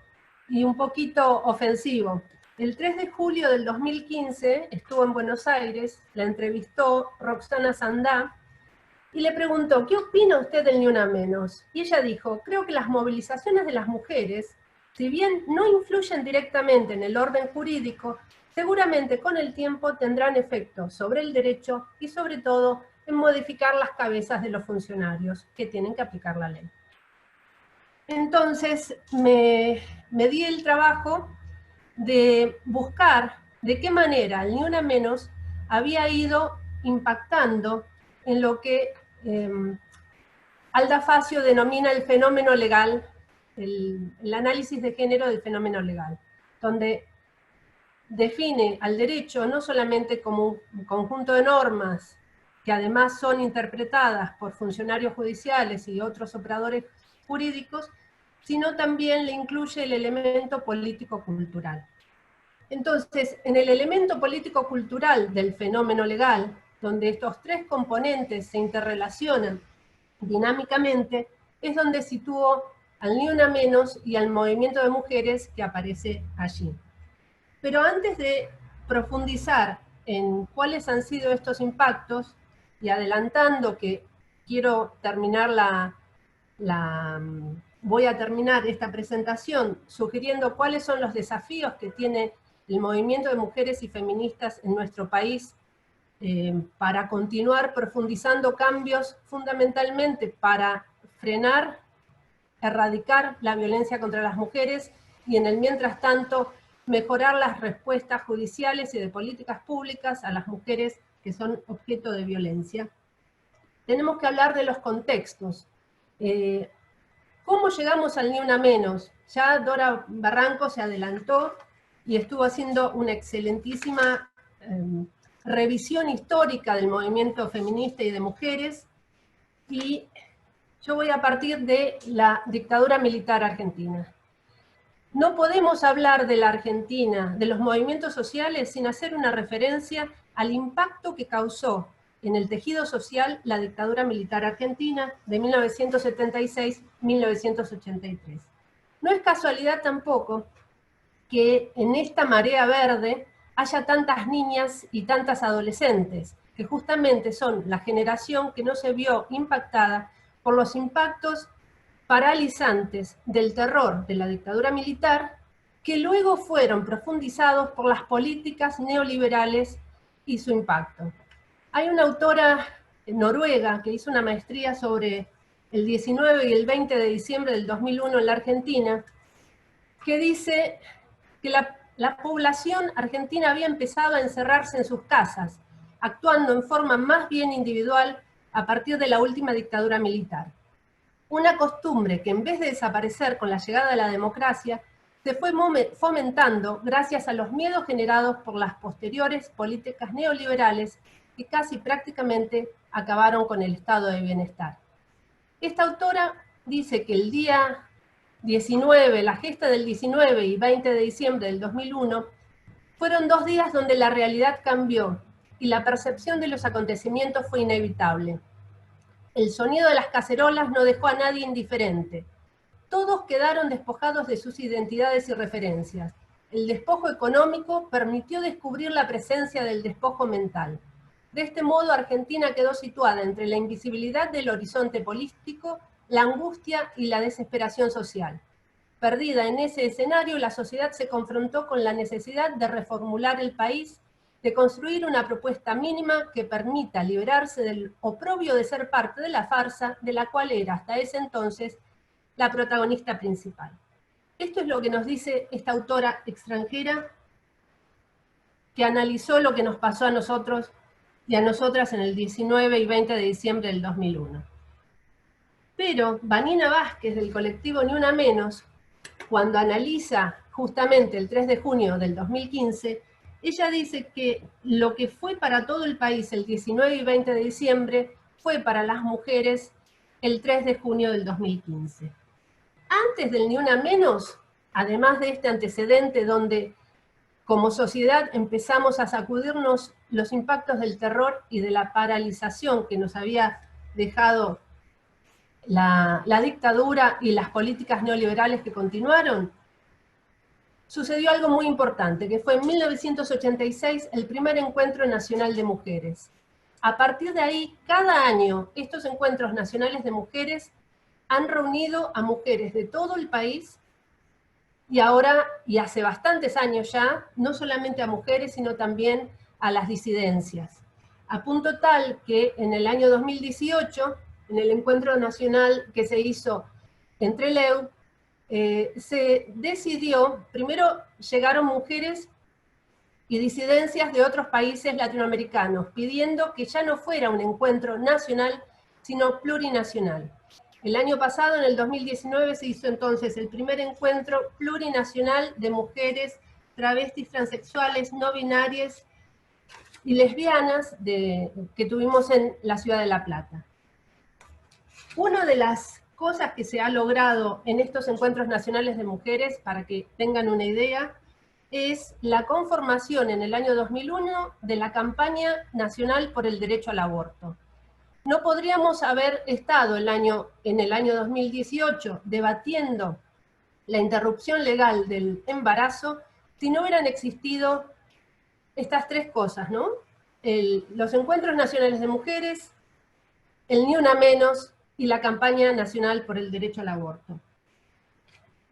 y un poquito ofensivo. El 3 de julio del 2015 estuvo en Buenos Aires, la entrevistó Roxana Sandá y le preguntó, ¿qué opina usted del Ni Una Menos? Y ella dijo, creo que las movilizaciones de las mujeres, si bien no influyen directamente en el orden jurídico, seguramente con el tiempo tendrán efecto sobre el derecho y sobre todo en modificar las cabezas de los funcionarios que tienen que aplicar la ley. Entonces me di el trabajo de buscar de qué manera el Ni Una Menos había ido impactando en lo que Alda Facio denomina el fenómeno legal, el análisis de género del fenómeno legal, donde define al derecho no solamente como un conjunto de normas que además son interpretadas por funcionarios judiciales y otros operadores jurídicos, sino también le incluye el elemento político-cultural. Entonces, en el elemento político-cultural del fenómeno legal, donde estos tres componentes se interrelacionan dinámicamente, es donde sitúo al Ni Una Menos y al movimiento de mujeres que aparece allí. Pero antes de profundizar en cuáles han sido estos impactos, y adelantando que quiero terminar voy a terminar esta presentación sugiriendo cuáles son los desafíos que tiene el movimiento de mujeres y feministas en nuestro país para continuar profundizando cambios fundamentalmente para frenar, erradicar la violencia contra las mujeres y en el mientras tanto mejorar las respuestas judiciales y de políticas públicas a las mujeres que son objeto de violencia. Tenemos que hablar de los contextos. ¿Cómo llegamos al Ni Una Menos? Ya Dora Barranco se adelantó y estuvo haciendo una excelentísima revisión histórica del movimiento feminista y de mujeres, y yo voy a partir de la dictadura militar argentina. No podemos hablar de la Argentina, de los movimientos sociales, sin hacer una referencia al impacto que causó en el tejido social la dictadura militar argentina de 1976-1983. No es casualidad tampoco que en esta marea verde haya tantas niñas y tantas adolescentes, que justamente son la generación que no se vio impactada por los impactos paralizantes del terror de la dictadura militar, que luego fueron profundizados por las políticas neoliberales y su impacto. Hay una autora noruega que hizo una maestría sobre el 19 y el 20 de diciembre del 2001 en la Argentina, que dice que la población argentina había empezado a encerrarse en sus casas, actuando en forma más bien individual a partir de la última dictadura militar. Una costumbre que en vez de desaparecer con la llegada de la democracia, se fue fomentando gracias a los miedos generados por las posteriores políticas neoliberales que casi prácticamente acabaron con el estado de bienestar. Esta autora dice que el día 19, la gesta del 19 y 20 de diciembre del 2001, fueron 2 días donde la realidad cambió y la percepción de los acontecimientos fue inevitable. El sonido de las cacerolas no dejó a nadie indiferente. Todos quedaron despojados de sus identidades y referencias. El despojo económico permitió descubrir la presencia del despojo mental. De este modo, Argentina quedó situada entre la invisibilidad del horizonte político, la angustia y la desesperación social. Perdida en ese escenario, la sociedad se confrontó con la necesidad de reformular el país, de construir una propuesta mínima que permita liberarse del oprobio de ser parte de la farsa de la cual era hasta ese entonces la protagonista principal. Esto es lo que nos dice esta autora extranjera que analizó lo que nos pasó a nosotros y a nosotras en el 19 y 20 de diciembre del 2001. Pero Vanina Vázquez, del colectivo Ni Una Menos, cuando analiza justamente el 3 de junio del 2015, ella dice que lo que fue para todo el país el 19 y 20 de diciembre fue para las mujeres el 3 de junio del 2015. Antes del Ni Una Menos, además de este antecedente donde como sociedad empezamos a sacudirnos los impactos del terror y de la paralización que nos había dejado la dictadura y las políticas neoliberales que continuaron, sucedió algo muy importante, que fue en 1986 el primer Encuentro Nacional de Mujeres. A partir de ahí, cada año, estos encuentros nacionales de mujeres han reunido a mujeres de todo el país, y ahora, y hace bastantes años ya, no solamente a mujeres, sino también a las disidencias. A punto tal que en el año 2018, en el encuentro nacional que se hizo en Trelew, se decidió, primero llegaron mujeres y disidencias de otros países latinoamericanos, pidiendo que ya no fuera un encuentro nacional, sino plurinacional. El año pasado, en el 2019, se hizo entonces el primer encuentro plurinacional de mujeres, travestis, transexuales, no binarias y lesbianas que tuvimos en la ciudad de La Plata. Una de las cosas que se ha logrado en estos encuentros nacionales de mujeres, para que tengan una idea, es la conformación en el año 2001 de la campaña nacional por el derecho al aborto. No podríamos haber estado en el año 2018 debatiendo la interrupción legal del embarazo si no hubieran existido estas tres cosas, ¿no? Los encuentros nacionales de mujeres, el Ni Una Menos y la campaña nacional por el derecho al aborto.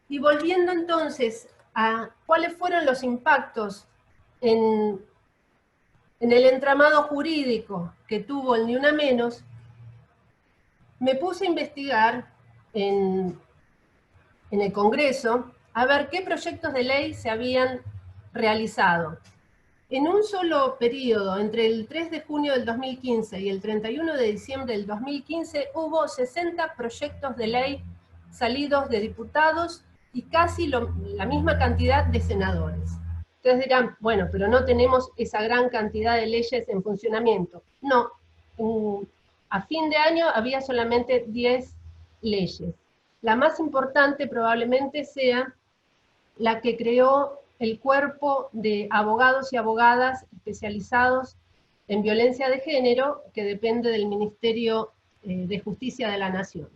Y volviendo entonces a cuáles fueron los impactos en el entramado jurídico que tuvo el Ni Una Menos, me puse a investigar en el Congreso a ver qué proyectos de ley se habían realizado. En un solo periodo, entre el 3 de junio del 2015 y el 31 de diciembre del 2015, hubo 60 proyectos de ley salidos de diputados y casi la misma cantidad de senadores. Ustedes dirán, bueno, pero no tenemos esa gran cantidad de leyes en funcionamiento. No, a fin de año había solamente 10 leyes. La más importante probablemente sea la que creó el cuerpo de abogados y abogadas especializados en violencia de género, que depende del Ministerio de Justicia de la Nación.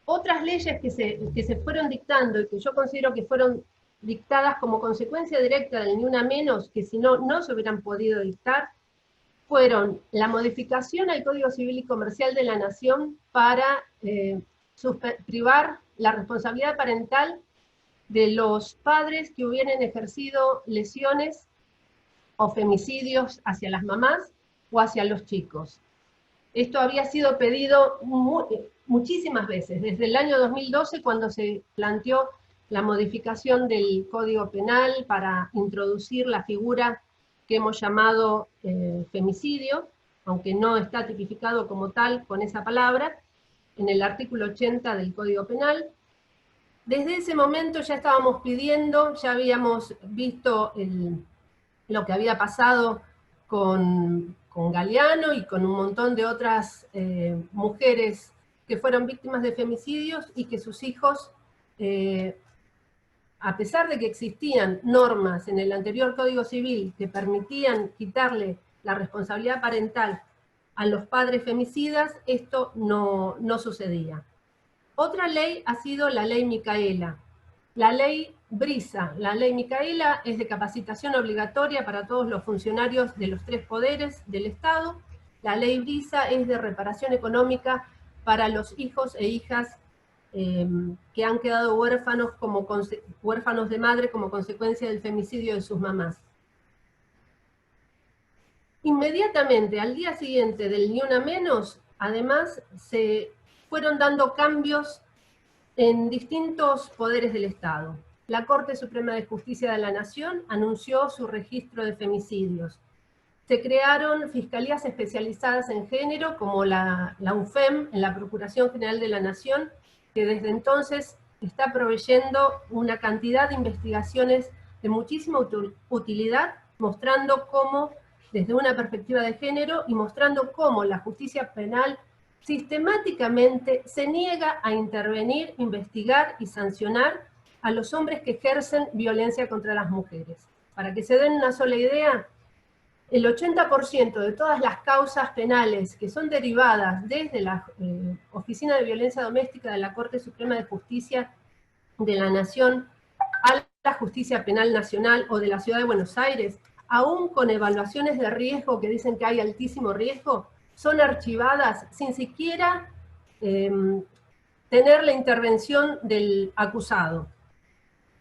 Otras leyes que se fueron dictando y que yo considero que fueron dictadas como consecuencia directa del Ni Una Menos, que si no, no se hubieran podido dictar, fueron la modificación al Código Civil y Comercial de la Nación para privar la responsabilidad parental de los padres que hubieran ejercido lesiones o femicidios hacia las mamás o hacia los chicos. Esto había sido pedido muchísimas veces, desde el año 2012, cuando se planteó la modificación del Código Penal para introducir la figura que hemos llamado femicidio, aunque no está tipificado como tal con esa palabra, en el artículo 80 del Código Penal. Desde ese momento ya estábamos pidiendo, ya habíamos visto lo que había pasado con Galeano y con un montón de otras mujeres que fueron víctimas de femicidios y que sus hijos, a pesar de que existían normas en el anterior Código Civil que permitían quitarle la responsabilidad parental a los padres femicidas, esto no sucedía. Otra ley ha sido la ley Micaela. La ley Brisa. La ley Micaela es de capacitación obligatoria para todos los funcionarios de los tres poderes del Estado. La ley Brisa es de reparación económica para los hijos e hijas que han quedado huérfanos de madre como consecuencia del femicidio de sus mamás. Inmediatamente, al día siguiente del Ni Una Menos, además, se fueron dando cambios en distintos poderes del Estado. la Corte Suprema de Justicia de la Nación anunció su registro de femicidios. Se crearon fiscalías especializadas en género, como la UFEM, en la Procuración General de la Nación, que desde entonces está proveyendo una cantidad de investigaciones de muchísima utilidad, mostrando cómo, desde una perspectiva de género, y mostrando cómo la justicia penal sistemáticamente se niega a intervenir, investigar y sancionar a los hombres que ejercen violencia contra las mujeres. Para que se den una sola idea, el 80% de todas las causas penales que son derivadas desde la Oficina de Violencia Doméstica de la Corte Suprema de Justicia de la Nación a la Justicia Penal Nacional o de la Ciudad de Buenos Aires, aún con evaluaciones de riesgo que dicen que hay altísimo riesgo, son archivadas sin siquiera tener la intervención del acusado.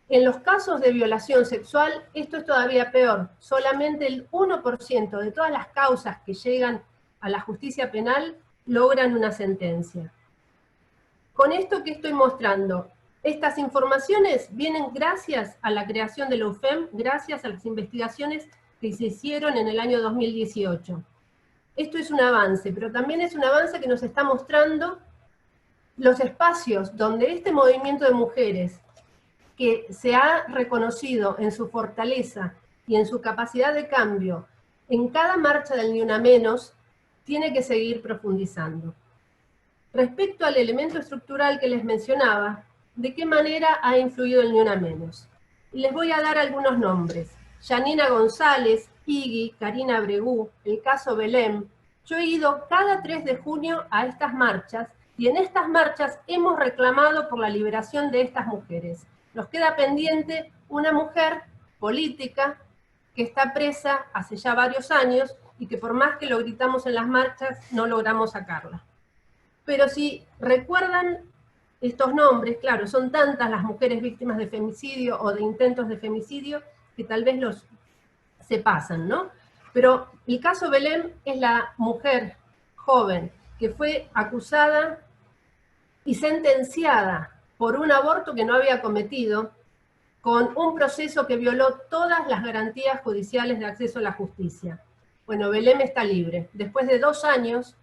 En los casos de violación sexual, esto es todavía peor. Solamente el 1% de todas las causas que llegan a la justicia penal logran una sentencia. Con esto que estoy mostrando, estas informaciones vienen gracias a la creación de la UFEM, gracias a las investigaciones que se hicieron en el año 2018. Esto es un avance, pero también es un avance que nos está mostrando los espacios donde este movimiento de mujeres, que se ha reconocido en su fortaleza y en su capacidad de cambio, en cada marcha del Ni Una Menos, tiene que seguir profundizando. Respecto al elemento estructural que les mencionaba, ¿de qué manera ha influido el Ni Una Menos? Y les voy a dar algunos nombres. Yanina González, Iggy, Karina Bregú, el caso Belém. Yo he ido cada 3 de junio a estas marchas, y en estas marchas hemos reclamado por la liberación de estas mujeres. Nos queda pendiente una mujer política que está presa hace ya varios años y que por más que lo gritamos en las marchas, no logramos sacarla. Pero si recuerdan estos nombres, claro, son tantas las mujeres víctimas de femicidio o de intentos de femicidio que tal vez se pasan, ¿no? Pero el caso Belém es la mujer joven que fue acusada y sentenciada por un aborto que no había cometido, con un proceso que violó todas las garantías judiciales de acceso a la justicia. Bueno, Belém está libre, después de 2 años,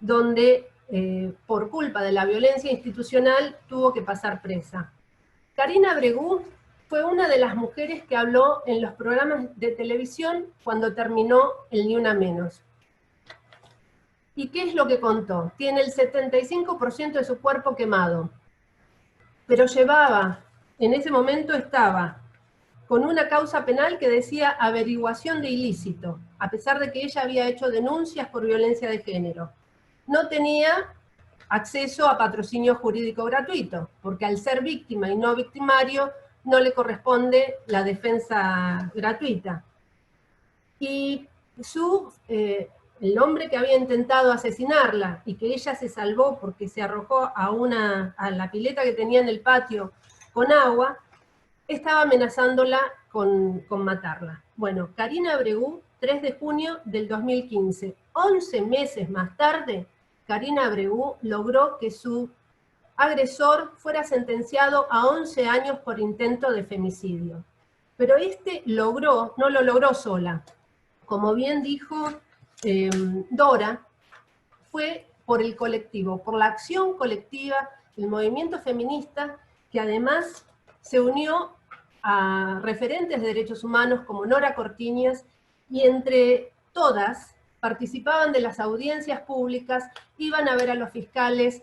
donde por culpa de la violencia institucional tuvo que pasar presa. Karina Bregú fue una de las mujeres que habló en los programas de televisión cuando terminó el Ni Una Menos. ¿Y qué es lo que contó? Tiene el 75% de su cuerpo quemado, pero en ese momento estaba con una causa penal que decía averiguación de ilícito, a pesar de que ella había hecho denuncias por violencia de género. No tenía acceso a patrocinio jurídico gratuito, porque al ser víctima y no victimario, no le corresponde la defensa gratuita. Y el hombre que había intentado asesinarla y que ella se salvó porque se arrojó a la pileta que tenía en el patio con agua, estaba amenazándola con matarla. Bueno, Karina Bregú, 3 de junio del 2015, 11 meses más tarde, Karina Bregú logró que su agresor fuera sentenciado a 11 años por intento de femicidio. Pero no lo logró sola. Como bien dijo Dora, fue por el colectivo, por la acción colectiva del movimiento feminista, que además se unió a referentes de derechos humanos como Nora Cortiñas, y entre todas participaban de las audiencias públicas, iban a ver a los fiscales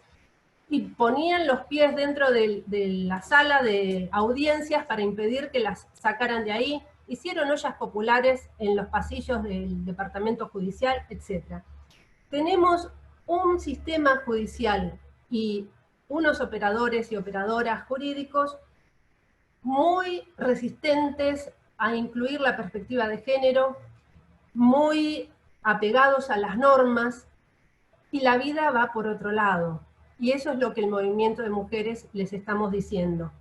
y ponían los pies dentro de la sala de audiencias para impedir que las sacaran de ahí, hicieron ollas populares en los pasillos del departamento judicial, etc. Tenemos un sistema judicial y unos operadores y operadoras jurídicos muy resistentes a incluir la perspectiva de género, muy apegados a las normas, y la vida va por otro lado. Y eso es lo que el movimiento de mujeres les estamos diciendo.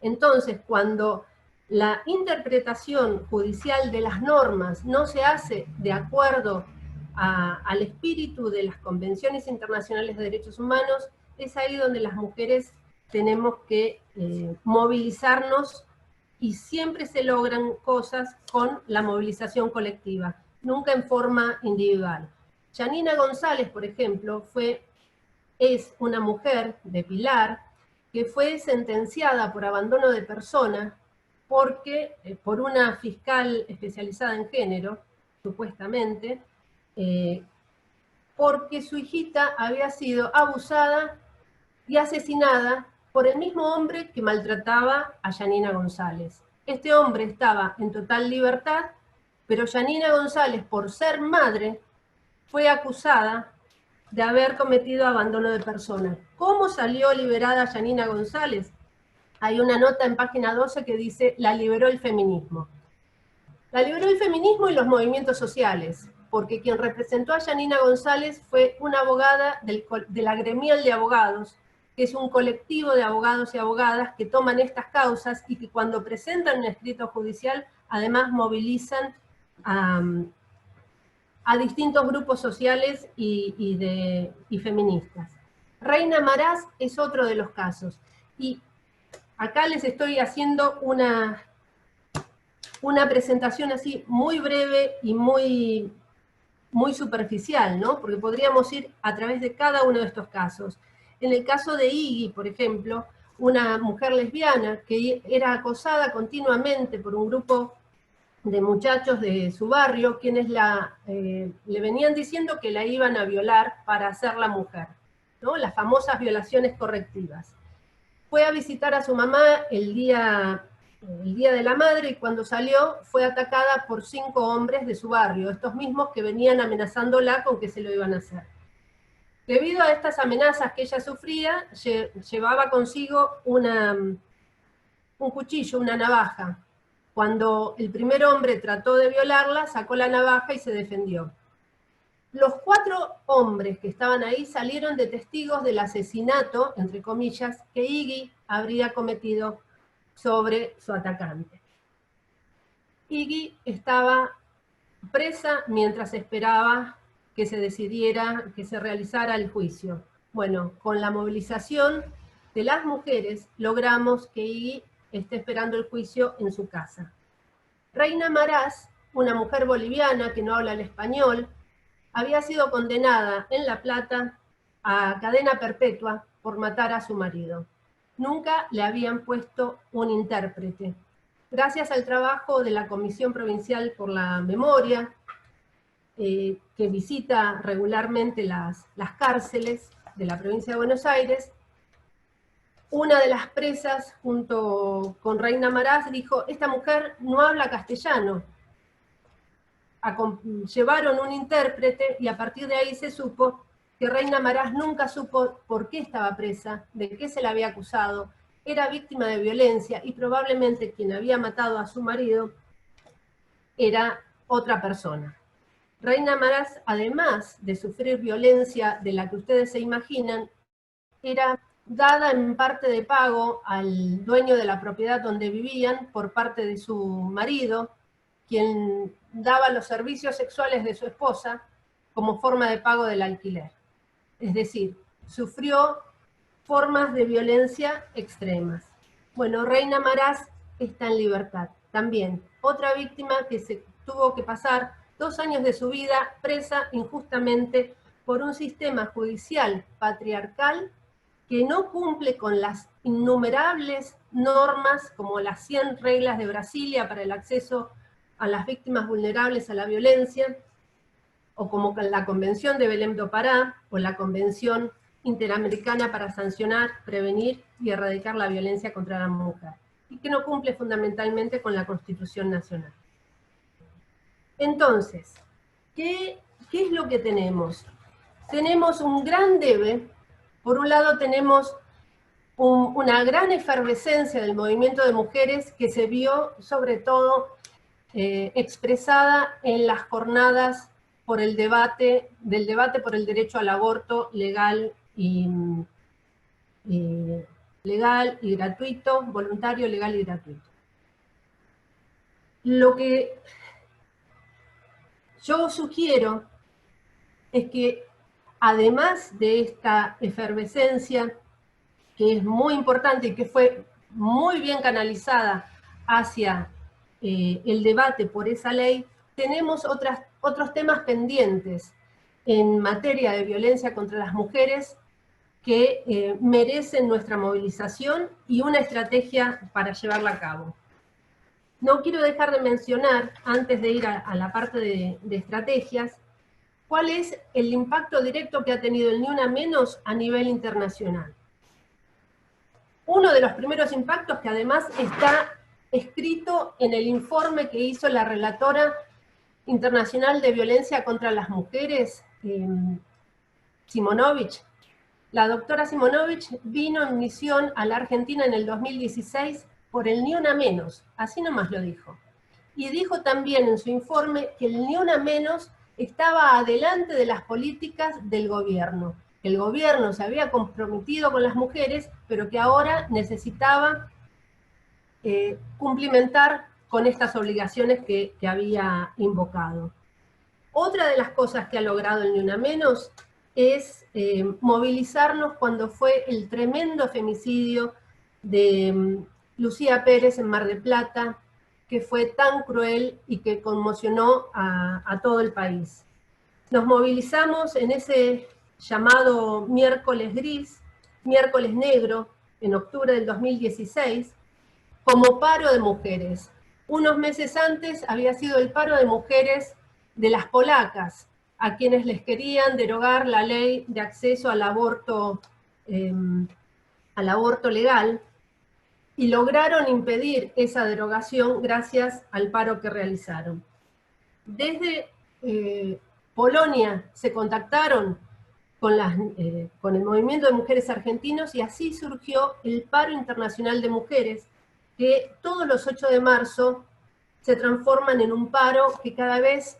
Entonces, cuando la interpretación judicial de las normas no se hace de acuerdo al espíritu de las convenciones internacionales de derechos humanos, es ahí donde las mujeres tenemos que movilizarnos, y siempre se logran cosas con la movilización colectiva, nunca en forma individual. Yanina González, por ejemplo, es una mujer de Pilar que fue sentenciada por abandono de persona por una fiscal especializada en género, supuestamente, porque su hijita había sido abusada y asesinada por el mismo hombre que maltrataba a Yanina González. Este hombre estaba en total libertad, pero Yanina González, por ser madre, fue acusada de haber cometido abandono de persona. ¿Cómo salió liberada Yanina González? Hay una nota en página 12 que dice: la liberó el feminismo. La liberó el feminismo y los movimientos sociales, porque quien representó a Yanina González fue una abogada de la Gremial de Abogados, que es un colectivo de abogados y abogadas que toman estas causas y que cuando presentan un escrito judicial, además movilizan a distintos grupos sociales y feministas. Reina Marás es otro de los casos. Y acá les estoy haciendo una presentación así muy breve y muy superficial, ¿no? Porque podríamos ir a través de cada uno de estos casos. En el caso de Iggy, por ejemplo, una mujer lesbiana que era acosada continuamente por un grupo de muchachos de su barrio, quienes le venían diciendo que la iban a violar para hacerla mujer, ¿no? Las famosas violaciones correctivas. Fue a visitar a su mamá el día de la madre, y cuando salió fue atacada por 5 hombres de su barrio, estos mismos que venían amenazándola con que se lo iban a hacer. Debido a estas amenazas que ella sufría, llevaba consigo un cuchillo, una navaja. Cuando el primer hombre trató de violarla, sacó la navaja y se defendió. Los 4 hombres que estaban ahí salieron de testigos del asesinato, entre comillas, que Iggy habría cometido sobre su atacante. Iggy estaba presa mientras esperaba que se decidiera, que se realizara el juicio. Bueno, con la movilización de las mujeres logramos que Iggy esté esperando el juicio en su casa. Reina Marás, una mujer boliviana que no habla el español, había sido condenada en La Plata a cadena perpetua por matar a su marido. Nunca le habían puesto un intérprete. Gracias al trabajo de la Comisión Provincial por la Memoria, que visita regularmente las cárceles de la provincia de Buenos Aires, una de las presas, junto con Reina Marás, dijo: esta mujer no habla castellano. Llevaron un intérprete y a partir de ahí se supo que Reina Marás nunca supo por qué estaba presa, de qué se la había acusado, era víctima de violencia y probablemente quien había matado a su marido era otra persona. Reina Marás, además de sufrir violencia de la que ustedes se imaginan, era dada en parte de pago al dueño de la propiedad donde vivían por parte de su marido, quien daba los servicios sexuales de su esposa como forma de pago del alquiler. Es decir, sufrió formas de violencia extremas. Bueno, Reina Marás está en libertad. También, otra víctima que se tuvo que pasar 2 años de su vida presa injustamente por un sistema judicial patriarcal que no cumple con las innumerables normas, como las 100 reglas de Brasilia para el acceso a las víctimas vulnerables a la violencia, o como la Convención de Belém do Pará, o la Convención Interamericana para sancionar, prevenir y erradicar la violencia contra la mujer, y que no cumple fundamentalmente con la Constitución Nacional. Entonces, ¿qué es lo que tenemos? Tenemos un gran debe. Por un lado tenemos una gran efervescencia del movimiento de mujeres que se vio sobre todo expresada en las jornadas por el debate por el derecho al aborto legal y gratuito, voluntario, legal y gratuito. Lo que yo sugiero es que, además de esta efervescencia que es muy importante y que fue muy bien canalizada hacia el debate por esa ley, tenemos otros temas pendientes en materia de violencia contra las mujeres que merecen nuestra movilización y una estrategia para llevarla a cabo. No quiero dejar de mencionar, antes de ir a la parte de estrategias, cuál es el impacto directo que ha tenido el Ni Una Menos a nivel internacional. Uno de los primeros impactos, que además está escrito en el informe que hizo la relatora internacional de violencia contra las mujeres, Simonovic. La doctora Simonovic vino en misión a la Argentina en el 2016 por el Ni Una Menos, así nomás lo dijo. Y dijo también en su informe que el Ni Una Menos estaba adelante de las políticas del gobierno. El gobierno se había comprometido con las mujeres, pero que ahora necesitaba cumplimentar con estas obligaciones que había invocado. Otra de las cosas que ha logrado el Ni Una Menos es movilizarnos cuando fue el tremendo femicidio de Lucía Pérez en Mar del Plata, que fue tan cruel y que conmocionó a todo el país. Nos movilizamos en ese llamado miércoles gris, miércoles negro, en octubre del 2016, como paro de mujeres. Unos meses antes había sido el paro de mujeres de las polacas, a quienes les querían derogar la ley de acceso al aborto legal, y lograron impedir esa derogación gracias al paro que realizaron. Desde Polonia se contactaron con el movimiento de mujeres argentinos y así surgió el Paro Internacional de Mujeres, que todos los 8 de marzo se transforman en un paro que cada vez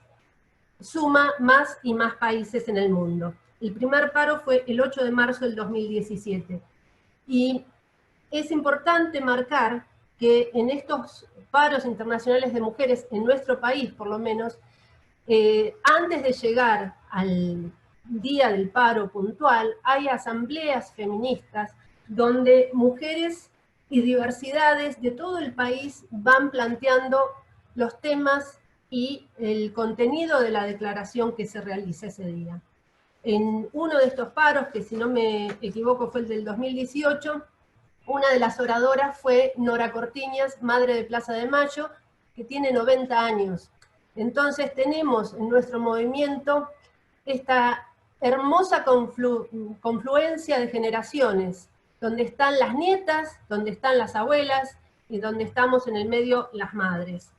suma más y más países en el mundo. El primer paro fue el 8 de marzo del 2017. Y es importante marcar que en estos paros internacionales de mujeres, en nuestro país por lo menos, antes de llegar al día del paro puntual, hay asambleas feministas donde mujeres y diversidades de todo el país van planteando los temas y el contenido de la declaración que se realiza ese día. En uno de estos paros, que si no me equivoco fue el del 2018, una de las oradoras fue Nora Cortiñas, madre de Plaza de Mayo, que tiene 90 años. Entonces tenemos en nuestro movimiento esta hermosa confluencia de generaciones, donde están las nietas, donde están las abuelas, y donde estamos en el medio las madres.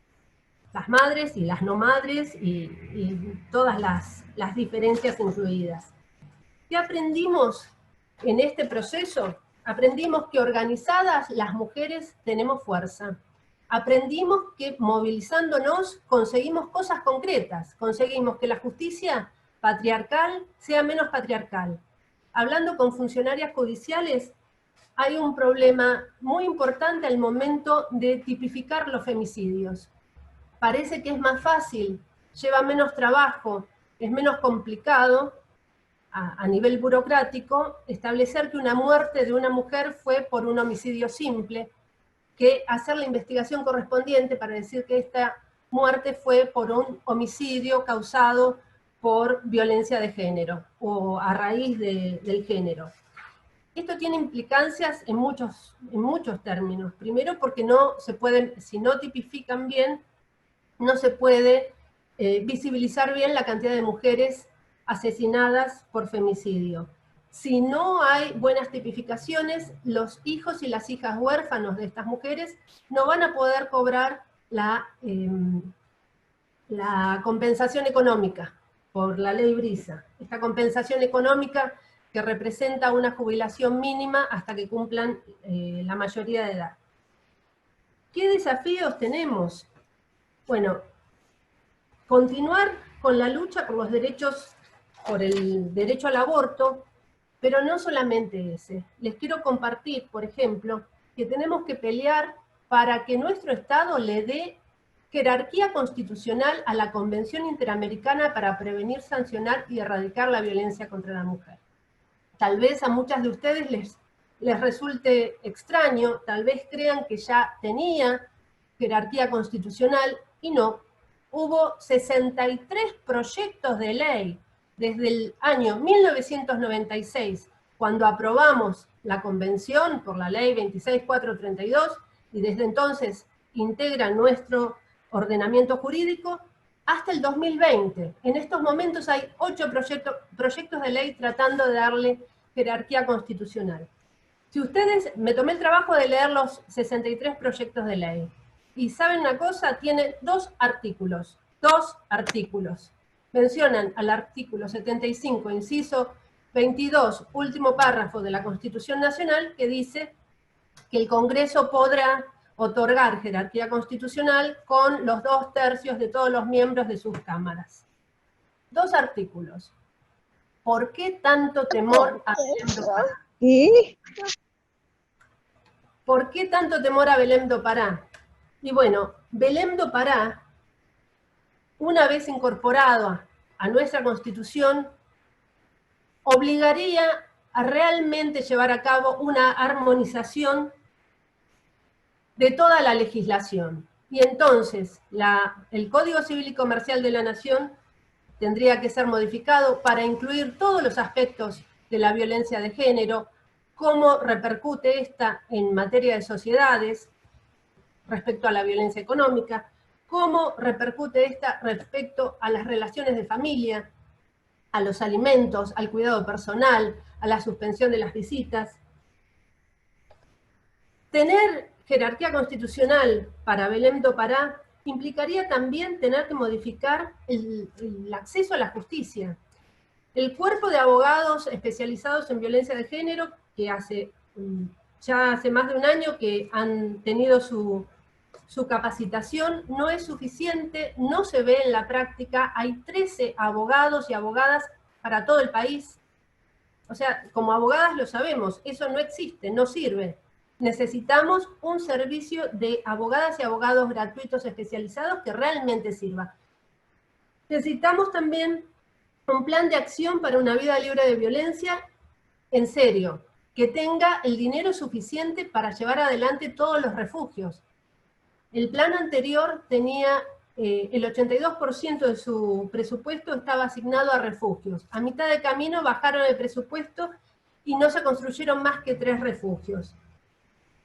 Las madres y las no madres, y todas las diferencias incluidas. ¿Qué aprendimos en este proceso? Aprendimos que organizadas las mujeres tenemos fuerza. Aprendimos que movilizándonos conseguimos cosas concretas. Conseguimos que la justicia patriarcal sea menos patriarcal. Hablando con funcionarias judiciales, hay un problema muy importante al momento de tipificar los femicidios. Parece que es más fácil, lleva menos trabajo, es menos complicado a nivel burocrático establecer que una muerte de una mujer fue por un homicidio simple, que hacer la investigación correspondiente para decir que esta muerte fue por un homicidio causado por violencia de género o a raíz del género. Esto tiene implicancias en muchos términos. Primero porque no se pueden, si no tipifican bien, no se puede visibilizar bien la cantidad de mujeres asesinadas por femicidio. Si no hay buenas tipificaciones, los hijos y las hijas huérfanos de estas mujeres no van a poder cobrar la compensación económica por la ley Brisa. Esta compensación económica que representa una jubilación mínima hasta que cumplan la mayoría de edad. ¿Qué desafíos tenemos? Bueno, continuar con la lucha por los derechos, por el derecho al aborto, pero no solamente ese. Les quiero compartir, por ejemplo, que tenemos que pelear para que nuestro Estado le dé jerarquía constitucional a la Convención Interamericana para prevenir, sancionar y erradicar la violencia contra la mujer. Tal vez a muchas de ustedes les les resulte extraño, tal vez crean que ya tenía jerarquía constitucional, y no. Hubo 63 proyectos de ley desde el año 1996, cuando aprobamos la convención por la ley 26432, y desde entonces integra nuestro ordenamiento jurídico, hasta el 2020. En estos momentos hay 8 proyectos de ley tratando de darle jerarquía constitucional. Si ustedes, me tomé el trabajo de leer los 63 proyectos de ley, y saben una cosa, tiene 2 artículos. Mencionan al artículo 75, inciso 22, último párrafo de la Constitución Nacional, que dice que el Congreso podrá otorgar jerarquía constitucional con los 2/3 de todos los miembros de sus cámaras. 2 artículos. ¿Por qué tanto temor a Belém do Pará? ¿Por qué tanto temor a Belém do Pará? Y bueno, Belém do Pará, una vez incorporado a nuestra Constitución, obligaría a realmente llevar a cabo una armonización de toda la legislación. Y entonces, el Código Civil y Comercial de la Nación tendría que ser modificado para incluir todos los aspectos de la violencia de género, cómo repercute esta en materia de sociedades respecto a la violencia económica, cómo repercute esta respecto a las relaciones de familia, a los alimentos, al cuidado personal, a la suspensión de las visitas. Tener jerarquía constitucional para Belém do Pará implicaría también tener que modificar el acceso a la justicia. El cuerpo de abogados especializados en violencia de género, que ya hace más de un año que han tenido su capacitación, no es suficiente, no se ve en la práctica. Hay 13 abogados y abogadas para todo el país. O sea, como abogadas lo sabemos, eso no existe, no sirve. Necesitamos un servicio de abogadas y abogados gratuitos especializados que realmente sirva. Necesitamos también un plan de acción para una vida libre de violencia, en serio, que tenga el dinero suficiente para llevar adelante todos los refugios. El plan anterior tenía el 82% de su presupuesto estaba asignado a refugios. A mitad de camino bajaron el presupuesto y no se construyeron más que 3 refugios.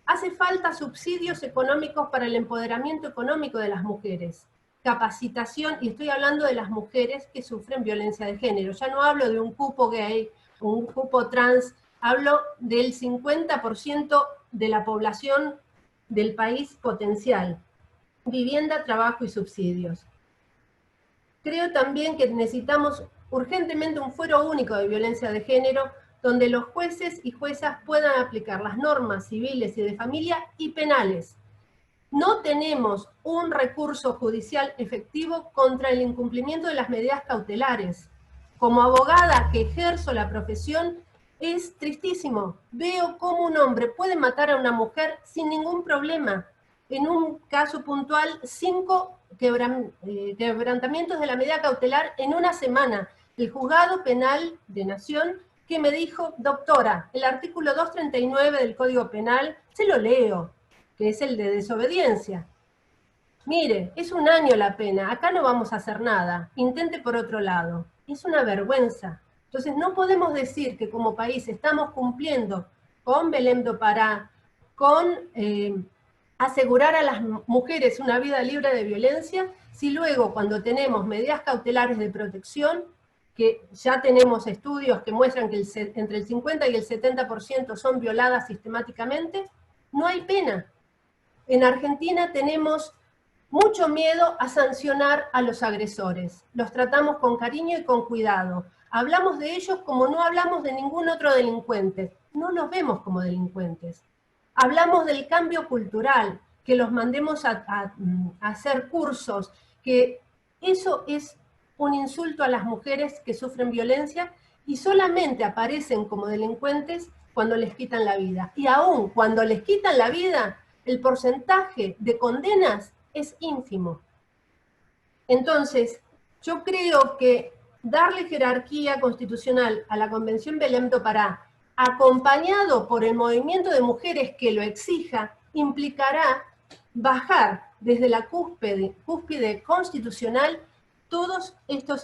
Hace falta subsidios económicos para el empoderamiento económico de las mujeres, capacitación, y estoy hablando de las mujeres que sufren violencia de género. Ya no hablo de un cupo gay o un cupo trans, hablo del 50% de la población del país potencial. Vivienda, trabajo y subsidios. Creo también que necesitamos urgentemente un fuero único de violencia de género, donde los jueces y juezas puedan aplicar las normas civiles y de familia y penales. No tenemos un recurso judicial efectivo contra el incumplimiento de las medidas cautelares. Como abogada que ejerzo la profesión, es tristísimo. Veo cómo un hombre puede matar a una mujer sin ningún problema. En un caso puntual, 5 quebrantamientos de la medida cautelar en una semana. El Juzgado Penal de Nación, que me dijo, doctora, el artículo 239 del Código Penal, se lo leo, que es el de desobediencia. Mire, es 1 año la pena, acá no vamos a hacer nada, intente por otro lado. Es una vergüenza. Entonces no podemos decir que como país estamos cumpliendo con Belém do Pará, con asegurar a las mujeres una vida libre de violencia, si luego cuando tenemos medidas cautelares de protección, que ya tenemos estudios que muestran que entre el 50 y el 70% son violadas sistemáticamente, no hay pena. En Argentina tenemos mucho miedo a sancionar a los agresores. Los tratamos con cariño y con cuidado. Hablamos de ellos como no hablamos de ningún otro delincuente. No los vemos como delincuentes. Hablamos del cambio cultural, que los mandemos a hacer cursos, que eso es un insulto a las mujeres que sufren violencia y solamente aparecen como delincuentes cuando les quitan la vida. Y aún cuando les quitan la vida, el porcentaje de condenas es ínfimo. Entonces, yo creo que darle jerarquía constitucional a la Convención Belém do Pará acompañado por el movimiento de mujeres que lo exija, implicará bajar desde la cúspide constitucional todos estos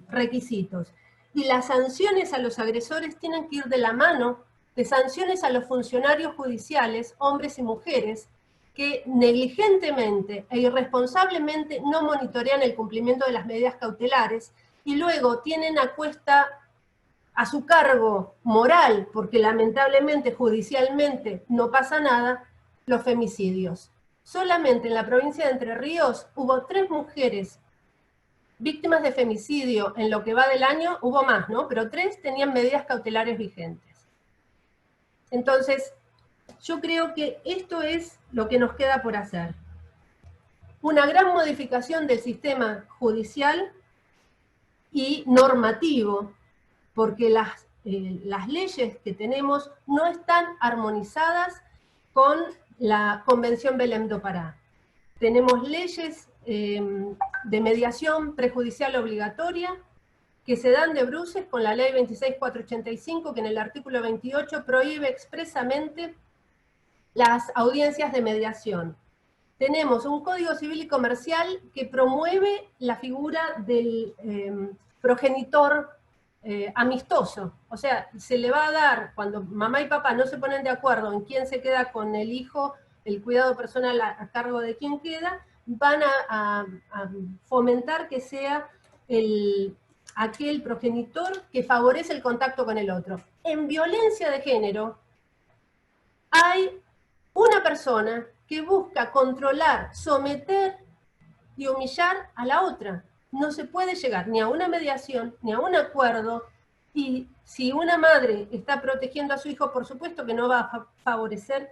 requisitos. Y las sanciones a los agresores tienen que ir de la mano de sanciones a los funcionarios judiciales, hombres y mujeres, que negligentemente e irresponsablemente no monitorean el cumplimiento de las medidas cautelares y luego tienen a su cargo moral, porque lamentablemente judicialmente no pasa nada, los femicidios. Solamente en la provincia de Entre Ríos hubo 3 mujeres víctimas de femicidio en lo que va del año, hubo más, ¿no? Pero 3 tenían medidas cautelares vigentes. Entonces, yo creo que esto es lo que nos queda por hacer. Una gran modificación del sistema judicial y normativo, porque las leyes que tenemos no están armonizadas con la Convención Belém do Pará. Tenemos leyes de mediación prejudicial obligatoria que se dan de bruces con la ley 26.485, que en el artículo 28 prohíbe expresamente las audiencias de mediación. Tenemos un Código Civil y Comercial que promueve la figura del progenitor amistoso. O sea, se le va a dar, cuando mamá y papá no se ponen de acuerdo en quién se queda con el hijo, el cuidado personal a cargo de quién queda, van a fomentar que sea aquel progenitor que favorece el contacto con el otro. En violencia de género hay una persona que busca controlar, someter y humillar a la otra. No se puede llegar ni a una mediación, ni a un acuerdo, y si una madre está protegiendo a su hijo, por supuesto que no va a favorecer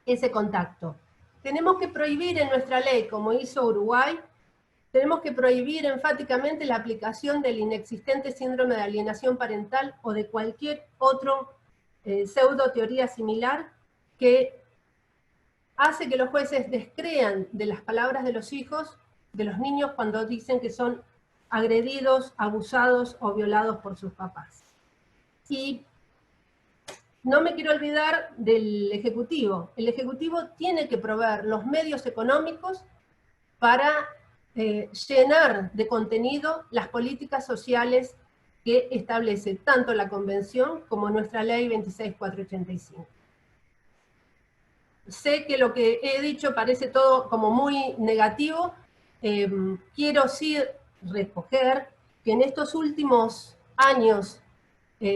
ese contacto. Tenemos que prohibir en nuestra ley, como hizo Uruguay, tenemos que prohibir enfáticamente la aplicación del inexistente síndrome de alienación parental o de cualquier otro pseudo teoría similar que hace que los jueces descrean de las palabras de los hijos, de los niños, cuando dicen que son agredidos, abusados o violados por sus papás. Y no me quiero olvidar del Ejecutivo. El Ejecutivo tiene que proveer los medios económicos para llenar de contenido las políticas sociales que establece tanto la Convención como nuestra Ley 26.485. Sé que lo que he dicho parece todo como muy negativo. Quiero sí recoger que en estos últimos años,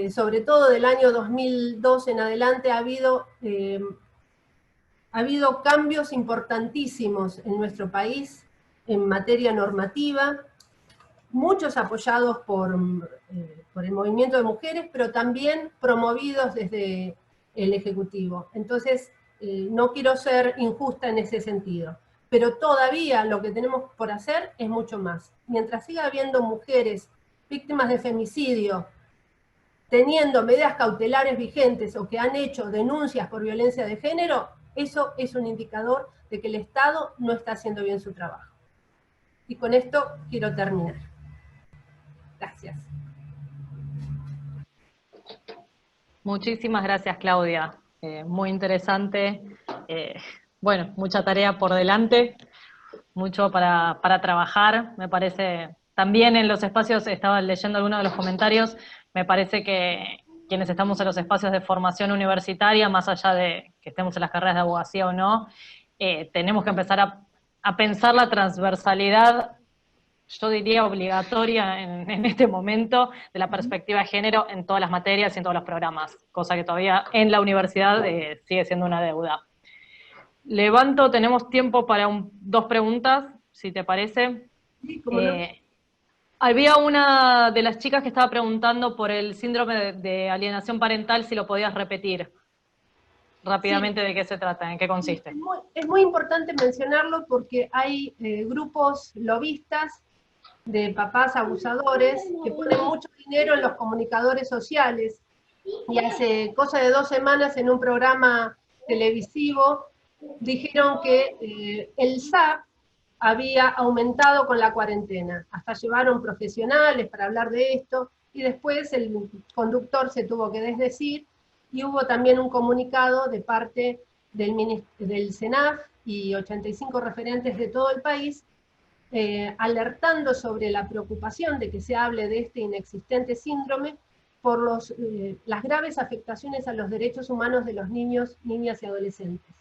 sobre todo del año 2002 en adelante, ha habido cambios importantísimos en nuestro país en materia normativa, muchos apoyados por el movimiento de mujeres, pero también promovidos desde el Ejecutivo. Entonces, no quiero ser injusta en ese sentido, pero todavía lo que tenemos por hacer es mucho más. Mientras siga habiendo mujeres víctimas de femicidio, teniendo medidas cautelares vigentes o que han hecho denuncias por violencia de género, eso es un indicador de que el Estado no está haciendo bien su trabajo. Y con esto quiero terminar. Gracias. Muchísimas gracias, Claudia. Muy interesante. Bueno, mucha tarea por delante, mucho para trabajar. Me parece, también en los espacios, estaba leyendo algunos de los comentarios, me parece que quienes estamos en los espacios de formación universitaria, más allá de que estemos en las carreras de abogacía o no, tenemos que empezar a pensar la transversalidad, yo diría obligatoria en este momento, de la perspectiva de género en todas las materias y en todos los programas, cosa que todavía en la universidad sigue siendo una deuda. Levanto, tenemos tiempo para 2 preguntas, si te parece. Sí, ¿cómo no? Había una de las chicas que estaba preguntando por el síndrome de alienación parental, si lo podías repetir rápidamente. Sí. ¿De qué se trata? ¿En qué consiste? Es muy importante mencionarlo porque hay grupos lobistas de papás abusadores que ponen mucho dinero en los comunicadores sociales, y hace cosa de 2 semanas en un programa televisivo dijeron que el SAP había aumentado con la cuarentena, hasta llevaron profesionales para hablar de esto, y después el conductor se tuvo que desdecir, y hubo también un comunicado de parte del CENAF y 85 referentes de todo el país, alertando sobre la preocupación de que se hable de este inexistente síndrome por las graves afectaciones a los derechos humanos de los niños, niñas y adolescentes.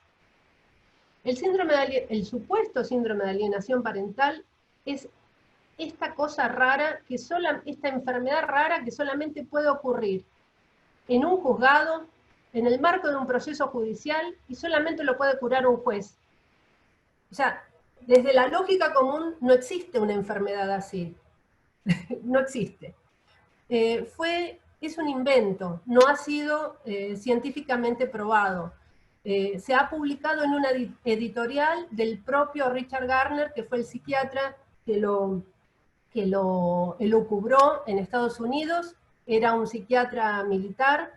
El supuesto síndrome de alienación parental es esta cosa rara, esta enfermedad rara que solamente puede ocurrir en un juzgado, en el marco de un proceso judicial, y solamente lo puede curar un juez. O sea, desde la lógica común no existe una enfermedad así. No existe. Es un invento, no ha sido científicamente probado. Se ha publicado en una editorial del propio Richard Gardner, que fue el psiquiatra que lo cubrió en Estados Unidos. Era un psiquiatra militar,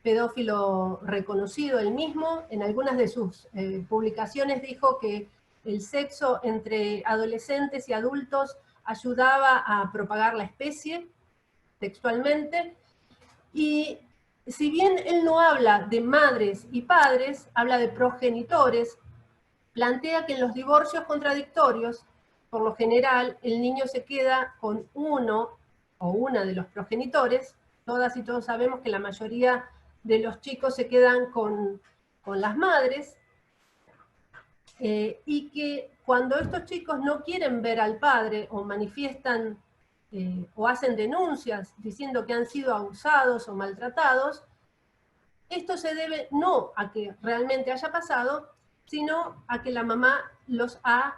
pedófilo reconocido él mismo. En algunas de sus publicaciones dijo que el sexo entre adolescentes y adultos ayudaba a propagar la especie, textualmente. Y si bien él no habla de madres y padres, habla de progenitores, plantea que en los divorcios contradictorios, por lo general, el niño se queda con uno o una de los progenitores. Todas y todos sabemos que la mayoría de los chicos se quedan con las madres, y que cuando estos chicos no quieren ver al padre o manifiestan o hacen denuncias diciendo que han sido abusados o maltratados, esto se debe no a que realmente haya pasado, sino a que la mamá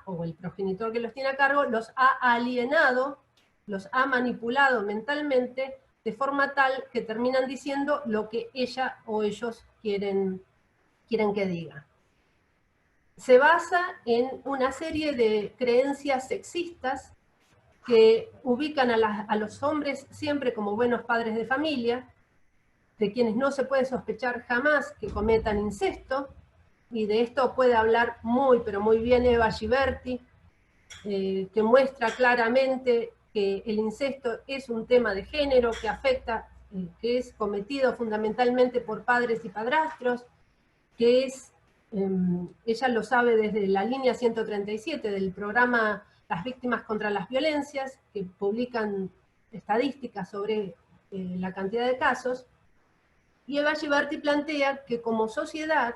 o el progenitor que los tiene a cargo, los ha alienado, los ha manipulado mentalmente, de forma tal que terminan diciendo lo que ella o ellos quieren que diga. Se basa en una serie de creencias sexistas que ubican a los hombres siempre como buenos padres de familia, de quienes no se puede sospechar jamás que cometan incesto, y de esto puede hablar muy, pero muy bien Eva Giberti, que muestra claramente que el incesto es un tema de género que afecta, que es cometido fundamentalmente por padres y padrastros, que es, ella lo sabe desde la línea 137 del programa Las Víctimas contra las Violencias, que publican estadísticas sobre la cantidad de casos, y Eva Giberti plantea que como sociedad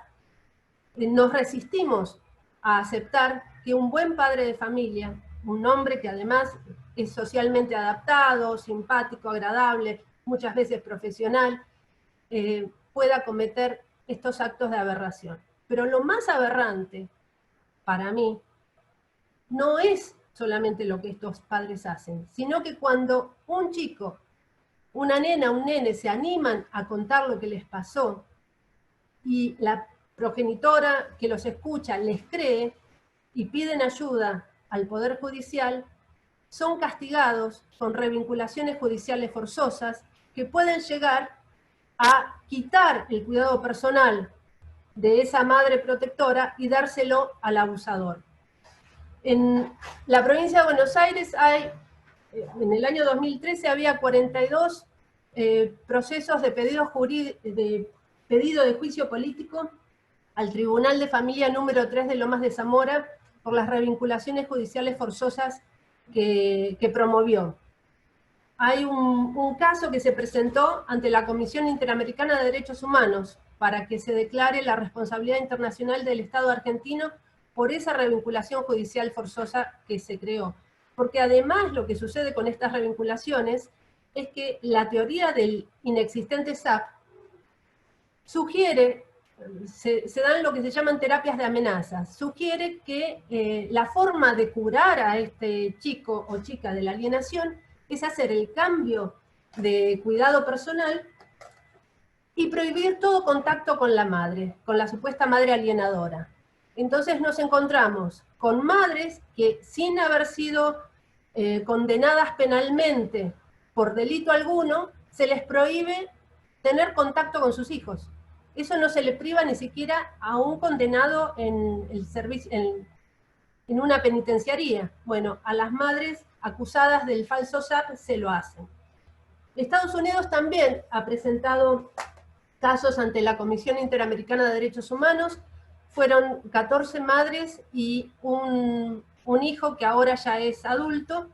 nos resistimos a aceptar que un buen padre de familia, un hombre que además es socialmente adaptado, simpático, agradable, muchas veces profesional, pueda cometer estos actos de aberración. Pero lo más aberrante, para mí, no es solamente lo que estos padres hacen, sino que cuando un chico, una nena, un nene se animan a contar lo que les pasó, y la progenitora que los escucha les cree y piden ayuda al Poder Judicial, son castigados con revinculaciones judiciales forzosas que pueden llegar a quitar el cuidado personal de esa madre protectora y dárselo al abusador. En la provincia de Buenos Aires en el año 2013 había 42 procesos de pedido de juicio político al Tribunal de Familia número 3 de Lomas de Zamora por las revinculaciones judiciales forzosas que promovió. Hay un caso que se presentó ante la Comisión Interamericana de Derechos Humanos para que se declare la responsabilidad internacional del Estado argentino por esa revinculación judicial forzosa que se creó. Porque además lo que sucede con estas revinculaciones es que la teoría del inexistente SAP sugiere, se dan lo que se llaman terapias de amenazas, sugiere que la forma de curar a este chico o chica de la alienación es hacer el cambio de cuidado personal y prohibir todo contacto con la madre, con la supuesta madre alienadora. Entonces nos encontramos con madres que, sin haber sido condenadas penalmente por delito alguno, se les prohíbe tener contacto con sus hijos. Eso no se le priva ni siquiera a un condenado en una penitenciaría. Bueno, a las madres acusadas del falso SAP se lo hacen. Estados Unidos también ha presentado casos ante la Comisión Interamericana de Derechos Humanos. Fueron 14 madres y un hijo que ahora ya es adulto.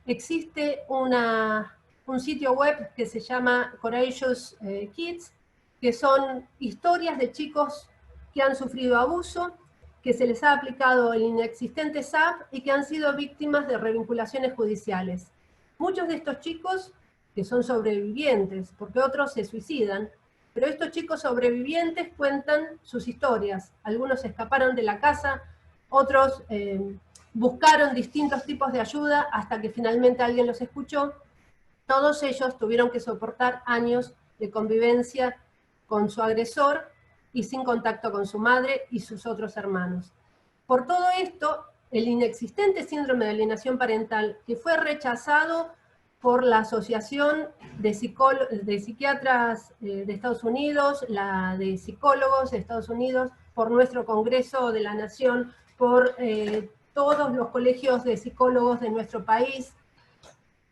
Existe un sitio web que se llama Courageous Kids, que son historias de chicos que han sufrido abuso, que se les ha aplicado el inexistente SAP y que han sido víctimas de revinculaciones judiciales. Muchos de estos chicos, que son sobrevivientes, porque otros se suicidan, pero estos chicos sobrevivientes cuentan sus historias. Algunos escaparon de la casa, otros buscaron distintos tipos de ayuda hasta que finalmente alguien los escuchó. Todos ellos tuvieron que soportar años de convivencia con su agresor y sin contacto con su madre y sus otros hermanos. Por todo esto, el inexistente síndrome de alienación parental, que fue rechazado por la Asociación de Psiquiatras de Estados Unidos, la de Psicólogos de Estados Unidos, por nuestro Congreso de la Nación, por todos los colegios de psicólogos de nuestro país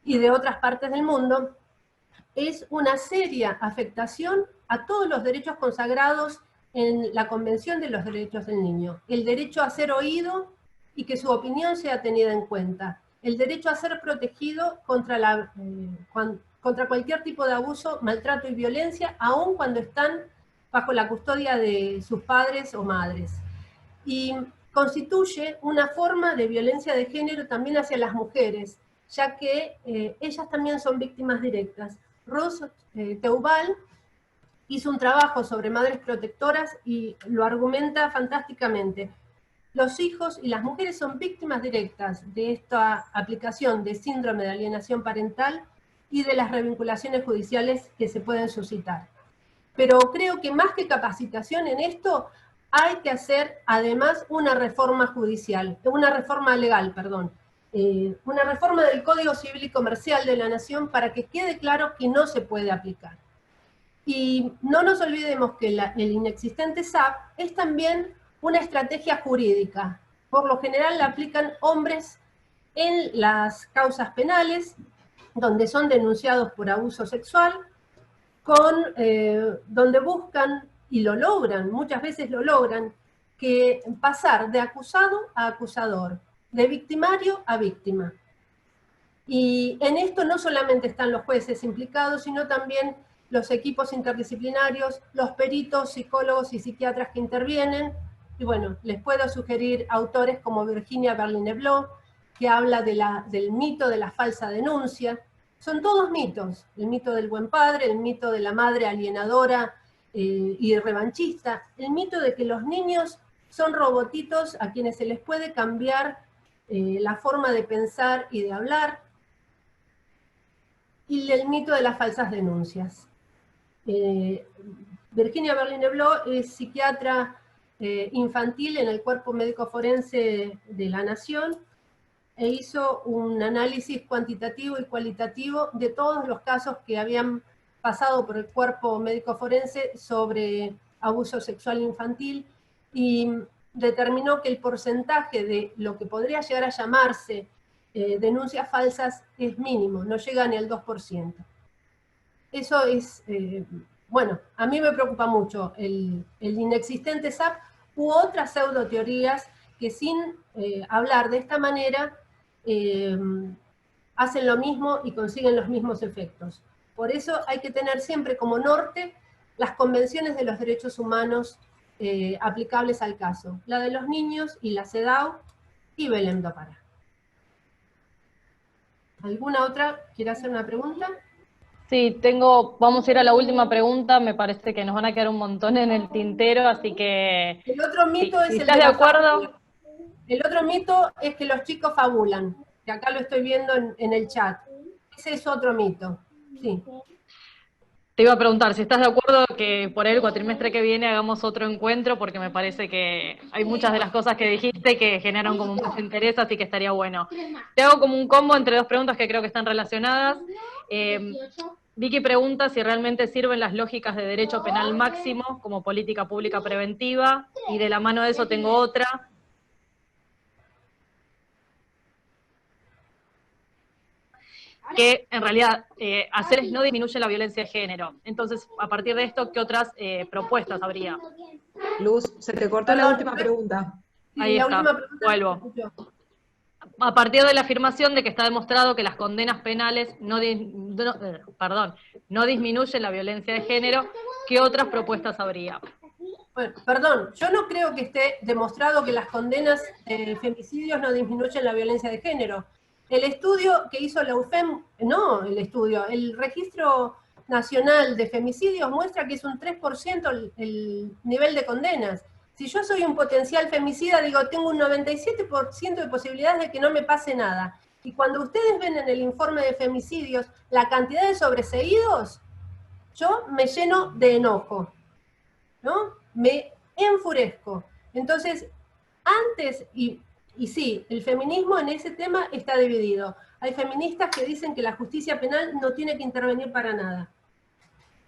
y de otras partes del mundo, es una seria afectación a todos los derechos consagrados en la Convención de los Derechos del Niño. El derecho a ser oído y que su opinión sea tenida en cuenta. El derecho a ser protegido contra cualquier tipo de abuso, maltrato y violencia, aun cuando están bajo la custodia de sus padres o madres. Y constituye una forma de violencia de género también hacia las mujeres, ya que ellas también son víctimas directas. Rose Teubal hizo un trabajo sobre madres protectoras y lo argumenta fantásticamente. Los hijos y las mujeres son víctimas directas de esta aplicación de síndrome de alienación parental y de las revinculaciones judiciales que se pueden suscitar. Pero creo que más que capacitación en esto, hay que hacer además una reforma judicial, una reforma legal, perdón, una reforma del Código Civil y Comercial de la Nación para que quede claro que no se puede aplicar. Y no nos olvidemos que el inexistente SAP es también una estrategia jurídica. Por lo general la aplican hombres en las causas penales, donde son denunciados por abuso sexual, donde buscan, y lo logran, muchas veces lo logran, que pasar de acusado a acusador, de victimario a víctima. Y en esto no solamente están los jueces implicados, sino también los equipos interdisciplinarios, los peritos, psicólogos y psiquiatras que intervienen. Y bueno, les puedo sugerir autores como Virginia Berline-Blau, que habla del mito de la falsa denuncia. Son todos mitos, el mito del buen padre, el mito de la madre alienadora y revanchista, el mito de que los niños son robotitos a quienes se les puede cambiar la forma de pensar y de hablar, y el mito de las falsas denuncias. Virginia Berline-Blau es psiquiatra infantil en el Cuerpo Médico Forense de la Nación, e hizo un análisis cuantitativo y cualitativo de todos los casos que habían pasado por el Cuerpo Médico Forense sobre abuso sexual infantil, y determinó que el porcentaje de lo que podría llegar a llamarse denuncias falsas es mínimo, no llega ni al 2%. Eso es, bueno, a mí me preocupa mucho el inexistente SAP u otras pseudoteorías que sin hablar de esta manera hacen lo mismo y consiguen los mismos efectos. Por eso hay que tener siempre como norte las convenciones de los derechos humanos aplicables al caso, la de los niños y la CEDAW y Belém do Pará. ¿Alguna otra quiere hacer una pregunta? Sí, vamos a ir a la última pregunta, me parece que nos van a quedar un montón en el tintero, así que... El otro mito es si el estás de de la acuerdo... fábula. El otro mito es que los chicos fabulan, que acá lo estoy viendo en el chat. Ese es otro mito, sí. Te iba a preguntar si estás de acuerdo que por el cuatrimestre que viene hagamos otro encuentro, porque me parece que hay muchas de las cosas que dijiste que generan como mucho interés, así que estaría bueno. Te hago como un combo entre dos preguntas que creo que están relacionadas. Vicky pregunta si realmente sirven las lógicas de derecho penal máximo como política pública preventiva, y de la mano de eso tengo otra. que en realidad hacer no disminuye la violencia de género. Entonces, a partir de esto, ¿qué otras propuestas habría? Luz, se te cortó la última pregunta. Sí, Ahí la está, última pregunta vuelvo. que escucho. A partir de la afirmación de que está demostrado que las condenas penales no disminuyen la violencia de género, ¿qué otras propuestas habría? Bueno, perdón, yo no creo que esté demostrado que las condenas de femicidios no disminuyen la violencia de género. El estudio que hizo la UFEM, el Registro Nacional de Femicidios muestra que es un 3% el nivel de condenas. Si yo soy un potencial femicida, digo, tengo un 97% de posibilidades de que no me pase nada. Y cuando ustedes ven en el informe de femicidios la cantidad de sobreseídos, yo me lleno de enojo, ¿no? Me enfurezco. Entonces, antes, y sí, el feminismo en ese tema está dividido. Hay feministas que dicen que la justicia penal no tiene que intervenir para nada.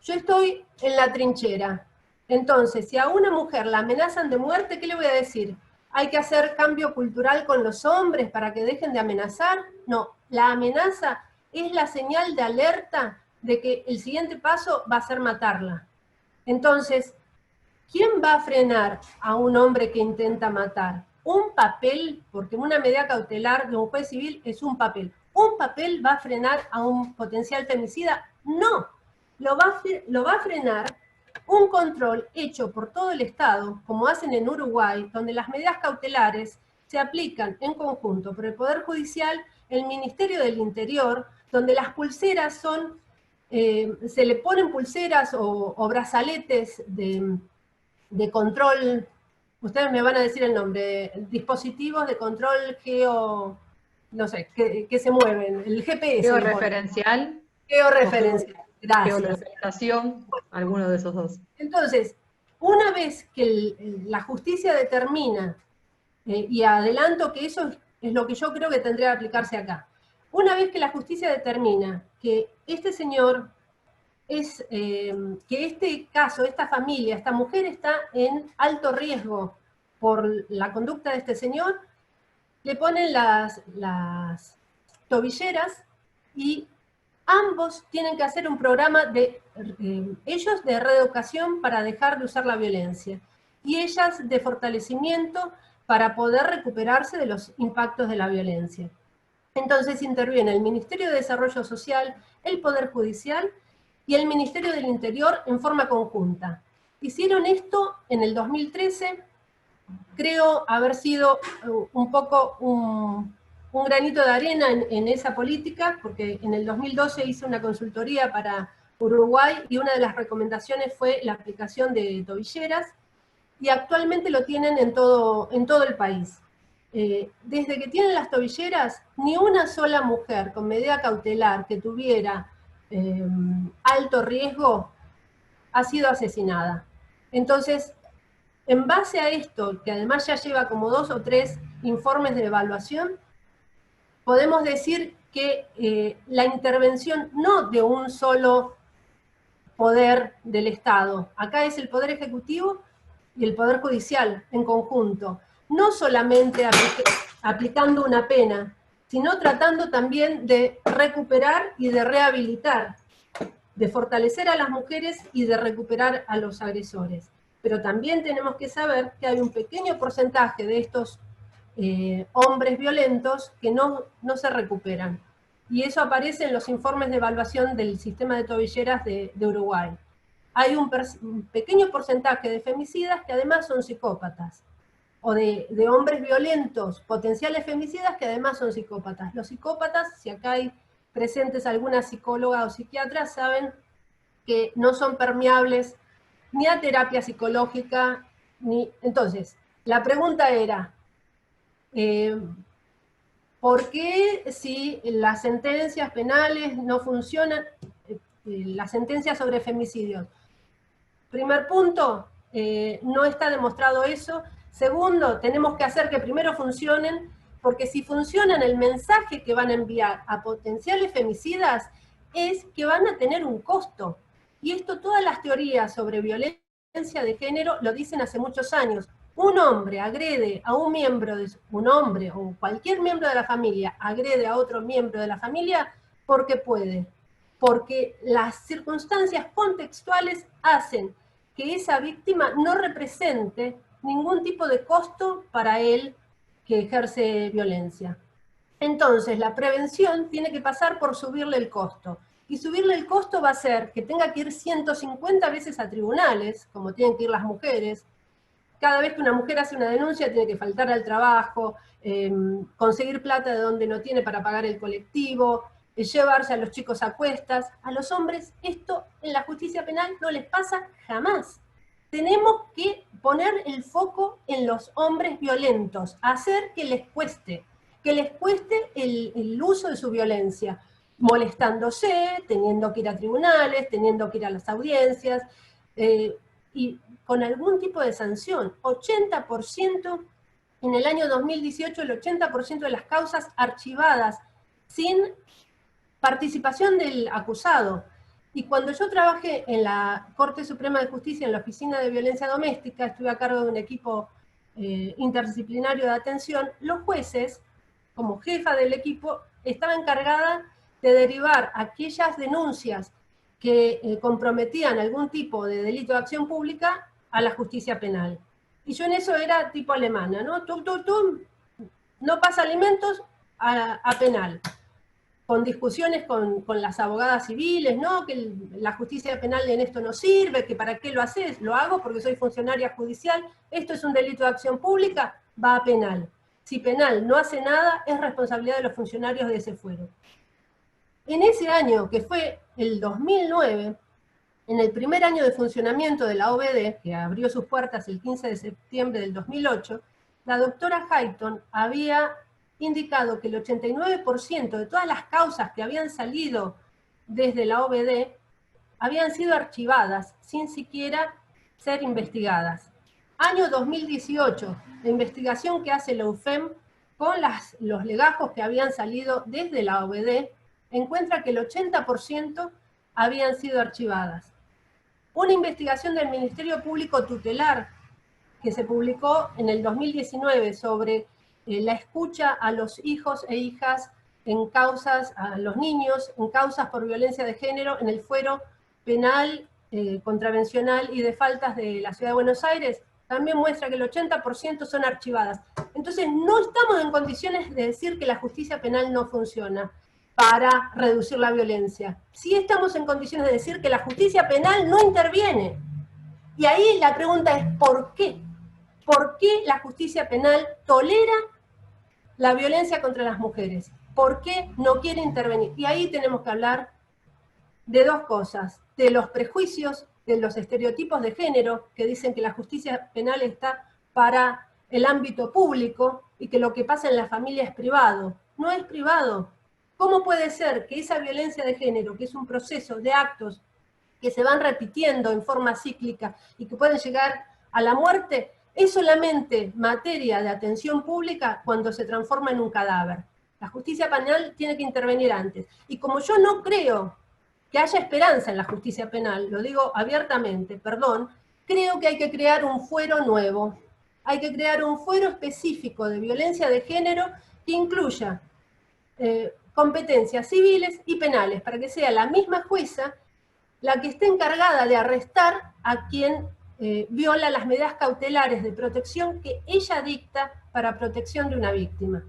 Yo estoy en la trinchera. Entonces, si a una mujer la amenazan de muerte, ¿qué le voy a decir? ¿Hay que hacer cambio cultural con los hombres para que dejen de amenazar? No, la amenaza es la señal de alerta de que el siguiente paso va a ser matarla. Entonces, ¿quién va a frenar a un hombre que intenta matar? Un papel, porque una medida cautelar de un juez civil es un papel. ¿Un papel va a frenar a un potencial femicida? No, lo va a frenar un control hecho por todo el Estado, como hacen en Uruguay, donde las medidas cautelares se aplican en conjunto por el Poder Judicial, el Ministerio del Interior, donde las pulseras son, se le ponen pulseras o brazaletes de control, ustedes me van a decir el nombre, dispositivos de control no sé, que se mueven, el GPS. Georreferencial. Georreferencial, gracias. Geolocalización, alguno de esos dos. Entonces, una vez que la justicia determina, y adelanto que eso es lo que yo creo que tendría que aplicarse acá, una vez que la justicia determina que este señor que este caso, esta familia, esta mujer está en alto riesgo por la conducta de este señor, le ponen las tobilleras y ambos tienen que hacer un programa de ellos de reeducación para dejar de usar la violencia y ellas de fortalecimiento para poder recuperarse de los impactos de la violencia. Entonces interviene el Ministerio de Desarrollo Social, el Poder Judicial y el Ministerio del Interior en forma conjunta. Hicieron esto en el 2013, creo haber sido un poco un granito de arena en esa política, porque en el 2012 hice una consultoría para Uruguay y una de las recomendaciones fue la aplicación de tobilleras, y actualmente lo tienen en todo el país. Desde que tienen las tobilleras, ni una sola mujer con medida cautelar que tuviera alto riesgo ha sido asesinada. Entonces, en base a esto, que además ya lleva como 2 o 3 informes de evaluación, podemos decir que la intervención no de un solo poder del Estado, acá es el Poder Ejecutivo y el Poder Judicial en conjunto, no solamente aplicando una pena, sino tratando también de recuperar y de rehabilitar, de fortalecer a las mujeres y de recuperar a los agresores. Pero también tenemos que saber que hay un pequeño porcentaje de estos hombres violentos que no se recuperan. Y eso aparece en los informes de evaluación del sistema de tobilleras de Uruguay. Hay un pequeño porcentaje de femicidas que además son psicópatas, o de hombres violentos, potenciales femicidas, que además son psicópatas. Los psicópatas, si acá hay presentes alguna psicóloga o psiquiatra, saben que no son permeables ni a terapia psicológica, ni... Entonces, la pregunta era, ¿por qué si las sentencias penales no funcionan, las sentencias sobre femicidios? Primer punto, no está demostrado eso. Segundo, tenemos que hacer que primero funcionen, porque si funcionan, el mensaje que van a enviar a potenciales femicidas es que van a tener un costo. Y esto todas las teorías sobre violencia de género lo dicen hace muchos años. Un hombre agrede a un miembro, un hombre o cualquier miembro de la familia agrede a otro miembro de la familia, porque puede, porque las circunstancias contextuales hacen que esa víctima no represente ningún tipo de costo para él que ejerce violencia. Entonces, la prevención tiene que pasar por subirle el costo. Y subirle el costo va a ser que tenga que ir 150 veces a tribunales, como tienen que ir las mujeres. Cada vez que una mujer hace una denuncia tiene que faltar al trabajo, conseguir plata de donde no tiene para pagar el colectivo, llevarse a los chicos a cuestas. A los hombres esto en la justicia penal no les pasa jamás. Tenemos que poner el foco en los hombres violentos, hacer que les cueste el uso de su violencia, molestándose, teniendo que ir a tribunales, teniendo que ir a las audiencias, y con algún tipo de sanción. 80%, en el año 2018, el 80% de las causas archivadas sin participación del acusado. Y cuando yo trabajé en la Corte Suprema de Justicia, en la Oficina de Violencia Doméstica, estuve a cargo de un equipo interdisciplinario de atención, los jueces, como jefa del equipo, estaba encargada de derivar aquellas denuncias que comprometían algún tipo de delito de acción pública a la justicia penal. Y yo en eso era tipo alemana, ¿no? No pasa alimentos a penal. Con discusiones con las abogadas civiles, ¿no? Que la justicia penal en esto no sirve, que para qué lo haces, lo hago porque soy funcionaria judicial, esto es un delito de acción pública, va a penal. Si penal no hace nada, es responsabilidad de los funcionarios de ese fuero. En ese año, que fue el 2009, en el primer año de funcionamiento de la OVD, que abrió sus puertas el 15 de septiembre del 2008, la doctora Hayton había indicado que el 89% de todas las causas que habían salido desde la OVD habían sido archivadas sin siquiera ser investigadas. Año 2018, la investigación que hace la UFEM con los legajos que habían salido desde la OVD encuentra que el 80% habían sido archivadas. Una investigación del Ministerio Público Tutelar que se publicó en el 2019 sobre la escucha a los hijos e hijas en causas, a los niños en causas por violencia de género en el fuero penal, contravencional y de faltas de la Ciudad de Buenos Aires, también muestra que el 80% son archivadas. Entonces no estamos en condiciones de decir que la justicia penal no funciona para reducir la violencia. Sí estamos en condiciones de decir que la justicia penal no interviene. Y ahí la pregunta es ¿por qué? ¿Por qué la justicia penal tolera la violencia contra las mujeres? ¿Por qué no quiere intervenir? Y ahí tenemos que hablar de dos cosas, de los prejuicios, de los estereotipos de género, que dicen que la justicia penal está para el ámbito público y que lo que pasa en la familia es privado. No es privado. ¿Cómo puede ser que esa violencia de género, que es un proceso de actos que se van repitiendo en forma cíclica y que pueden llegar a la muerte, es solamente materia de atención pública cuando se transforma en un cadáver? La justicia penal tiene que intervenir antes. Y como yo no creo que haya esperanza en la justicia penal, lo digo abiertamente, perdón, creo que hay que crear un fuero nuevo. Hay que crear un fuero específico de violencia de género que incluya competencias civiles y penales, para que sea la misma jueza la que esté encargada de arrestar a quien viola las medidas cautelares de protección que ella dicta para protección de una víctima.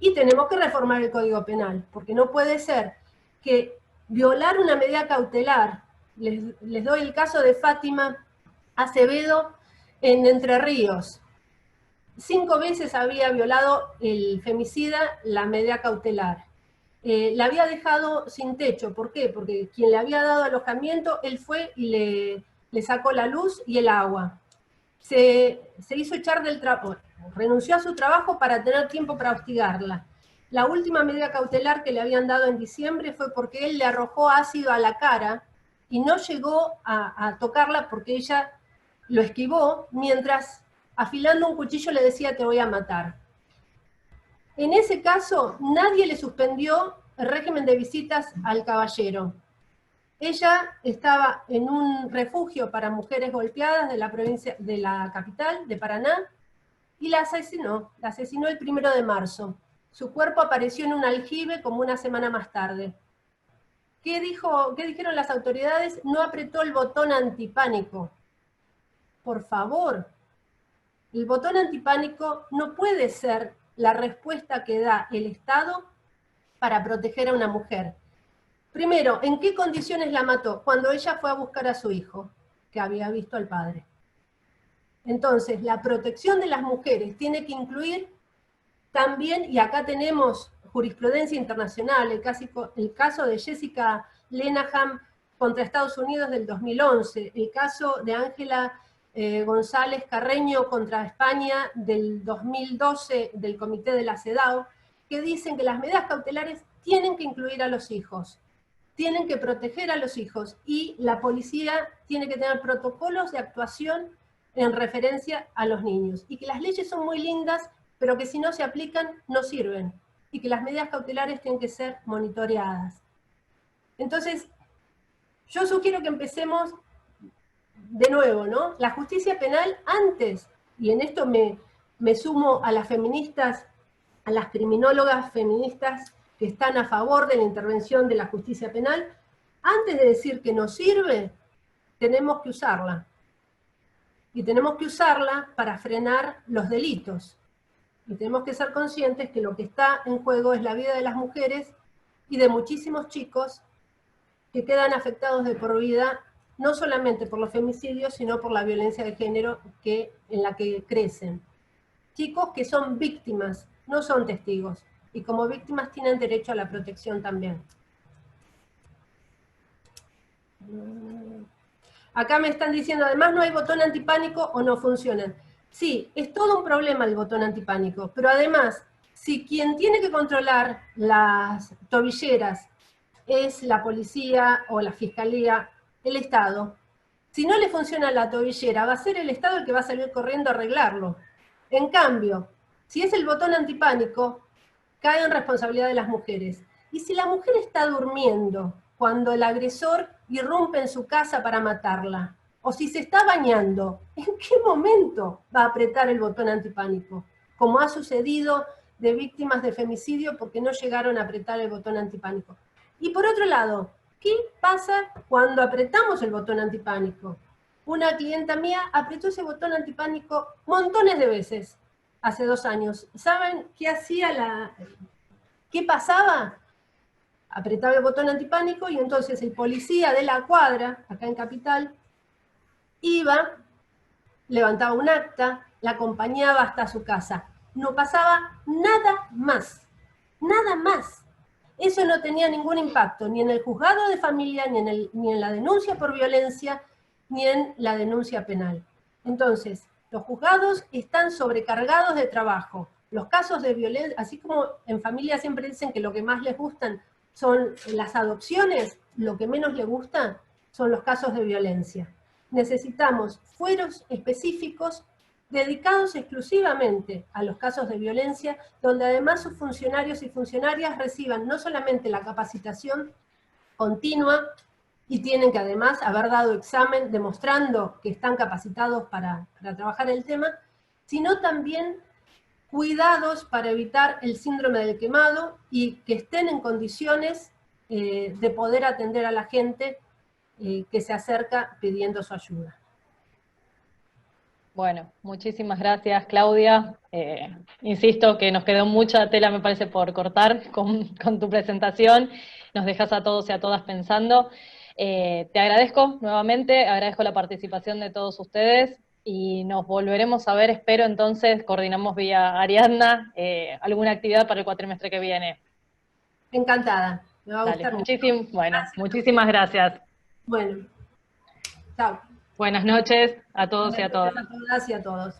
Y tenemos que reformar el Código Penal, porque no puede ser que violar una medida cautelar, les doy el caso de Fátima Acevedo en Entre Ríos, 5 veces había violado el femicida la medida cautelar. La había dejado sin techo. ¿Por qué? Porque quien le había dado alojamiento, él fue y le sacó la luz y el agua. Se hizo echar del trabajo, renunció a su trabajo para tener tiempo para hostigarla. La última medida cautelar que le habían dado en diciembre fue porque él le arrojó ácido a la cara y no llegó a tocarla porque ella lo esquivó, mientras afilando un cuchillo le decía te voy a matar. En ese caso, nadie le suspendió el régimen de visitas al caballero. Ella estaba en un refugio para mujeres golpeadas de la provincia, de la capital, de Paraná, y la asesinó el 1 de marzo. Su cuerpo apareció en un aljibe como una semana más tarde. ¿qué dijeron las autoridades? No apretó el botón antipánico. Por favor, el botón antipánico no puede ser la respuesta que da el Estado para proteger a una mujer. Primero, ¿en qué condiciones la mató? Cuando ella fue a buscar a su hijo, que había visto al padre. Entonces, la protección de las mujeres tiene que incluir también, y acá tenemos jurisprudencia internacional, el caso de Jessica Lenaham contra Estados Unidos del 2011, el caso de Ángela González Carreño contra España del 2012 del Comité de la CEDAW, que dicen que las medidas cautelares tienen que incluir a los hijos, tienen que proteger a los hijos, y la policía tiene que tener protocolos de actuación en referencia a los niños, y que las leyes son muy lindas, pero que si no se aplican no sirven, y que las medidas cautelares tienen que ser monitoreadas. Entonces, yo sugiero que empecemos de nuevo, ¿no? La justicia penal antes, y en esto me sumo a las feministas, a las criminólogas feministas que están a favor de la intervención de la justicia penal, antes de decir que no sirve, tenemos que usarla. Y tenemos que usarla para frenar los delitos. Y tenemos que ser conscientes que lo que está en juego es la vida de las mujeres y de muchísimos chicos que quedan afectados de por vida, no solamente por los femicidios, sino por la violencia de género en la que crecen. Chicos que son víctimas, no son testigos, y como víctimas tienen derecho a la protección también. Acá me están diciendo, además no hay botón antipánico o no funcionan. Sí, es todo un problema el botón antipánico, pero además, si quien tiene que controlar las tobilleras es la policía o la fiscalía, el Estado, si no le funciona la tobillera, va a ser el Estado el que va a salir corriendo a arreglarlo. En cambio, si es el botón antipánico, cae en responsabilidad de las mujeres. Y si la mujer está durmiendo cuando el agresor irrumpe en su casa para matarla, o si se está bañando, ¿en qué momento va a apretar el botón antipánico? Como ha sucedido de víctimas de femicidio porque no llegaron a apretar el botón antipánico. Y por otro lado, ¿qué pasa cuando apretamos el botón antipánico? Una clienta mía apretó ese botón antipánico montones de veces hace 2 años. ¿Saben qué hacía qué pasaba? Apretaba el botón antipánico y entonces el policía de la cuadra, acá en Capital, iba, levantaba un acta, la acompañaba hasta su casa. No pasaba nada más, nada más. Eso no tenía ningún impacto, ni en el juzgado de familia, ni en la denuncia por violencia, ni en la denuncia penal. Entonces, los juzgados están sobrecargados de trabajo. Los casos de violencia, así como en familia siempre dicen que lo que más les gustan son las adopciones, lo que menos les gusta son los casos de violencia. Necesitamos fueros específicos dedicados exclusivamente a los casos de violencia, donde además sus funcionarios y funcionarias reciban no solamente la capacitación continua, y tienen que además haber dado examen demostrando que están capacitados para trabajar el tema, sino también cuidados para evitar el síndrome del quemado y que estén en condiciones de poder atender a la gente que se acerca pidiendo su ayuda. Bueno, muchísimas gracias, Claudia. Insisto que nos quedó mucha tela, me parece, por cortar con tu presentación. Nos dejas a todos y a todas pensando. Te agradezco nuevamente, agradezco la participación de todos ustedes, y nos volveremos a ver, espero entonces, coordinamos vía Ariadna, alguna actividad para el cuatrimestre que viene. Encantada, me va a Dale, gustar. bueno, muchísimas gracias. Bueno, chao. Buenas noches a todos y a todas. Buenas noches a todas y a todos.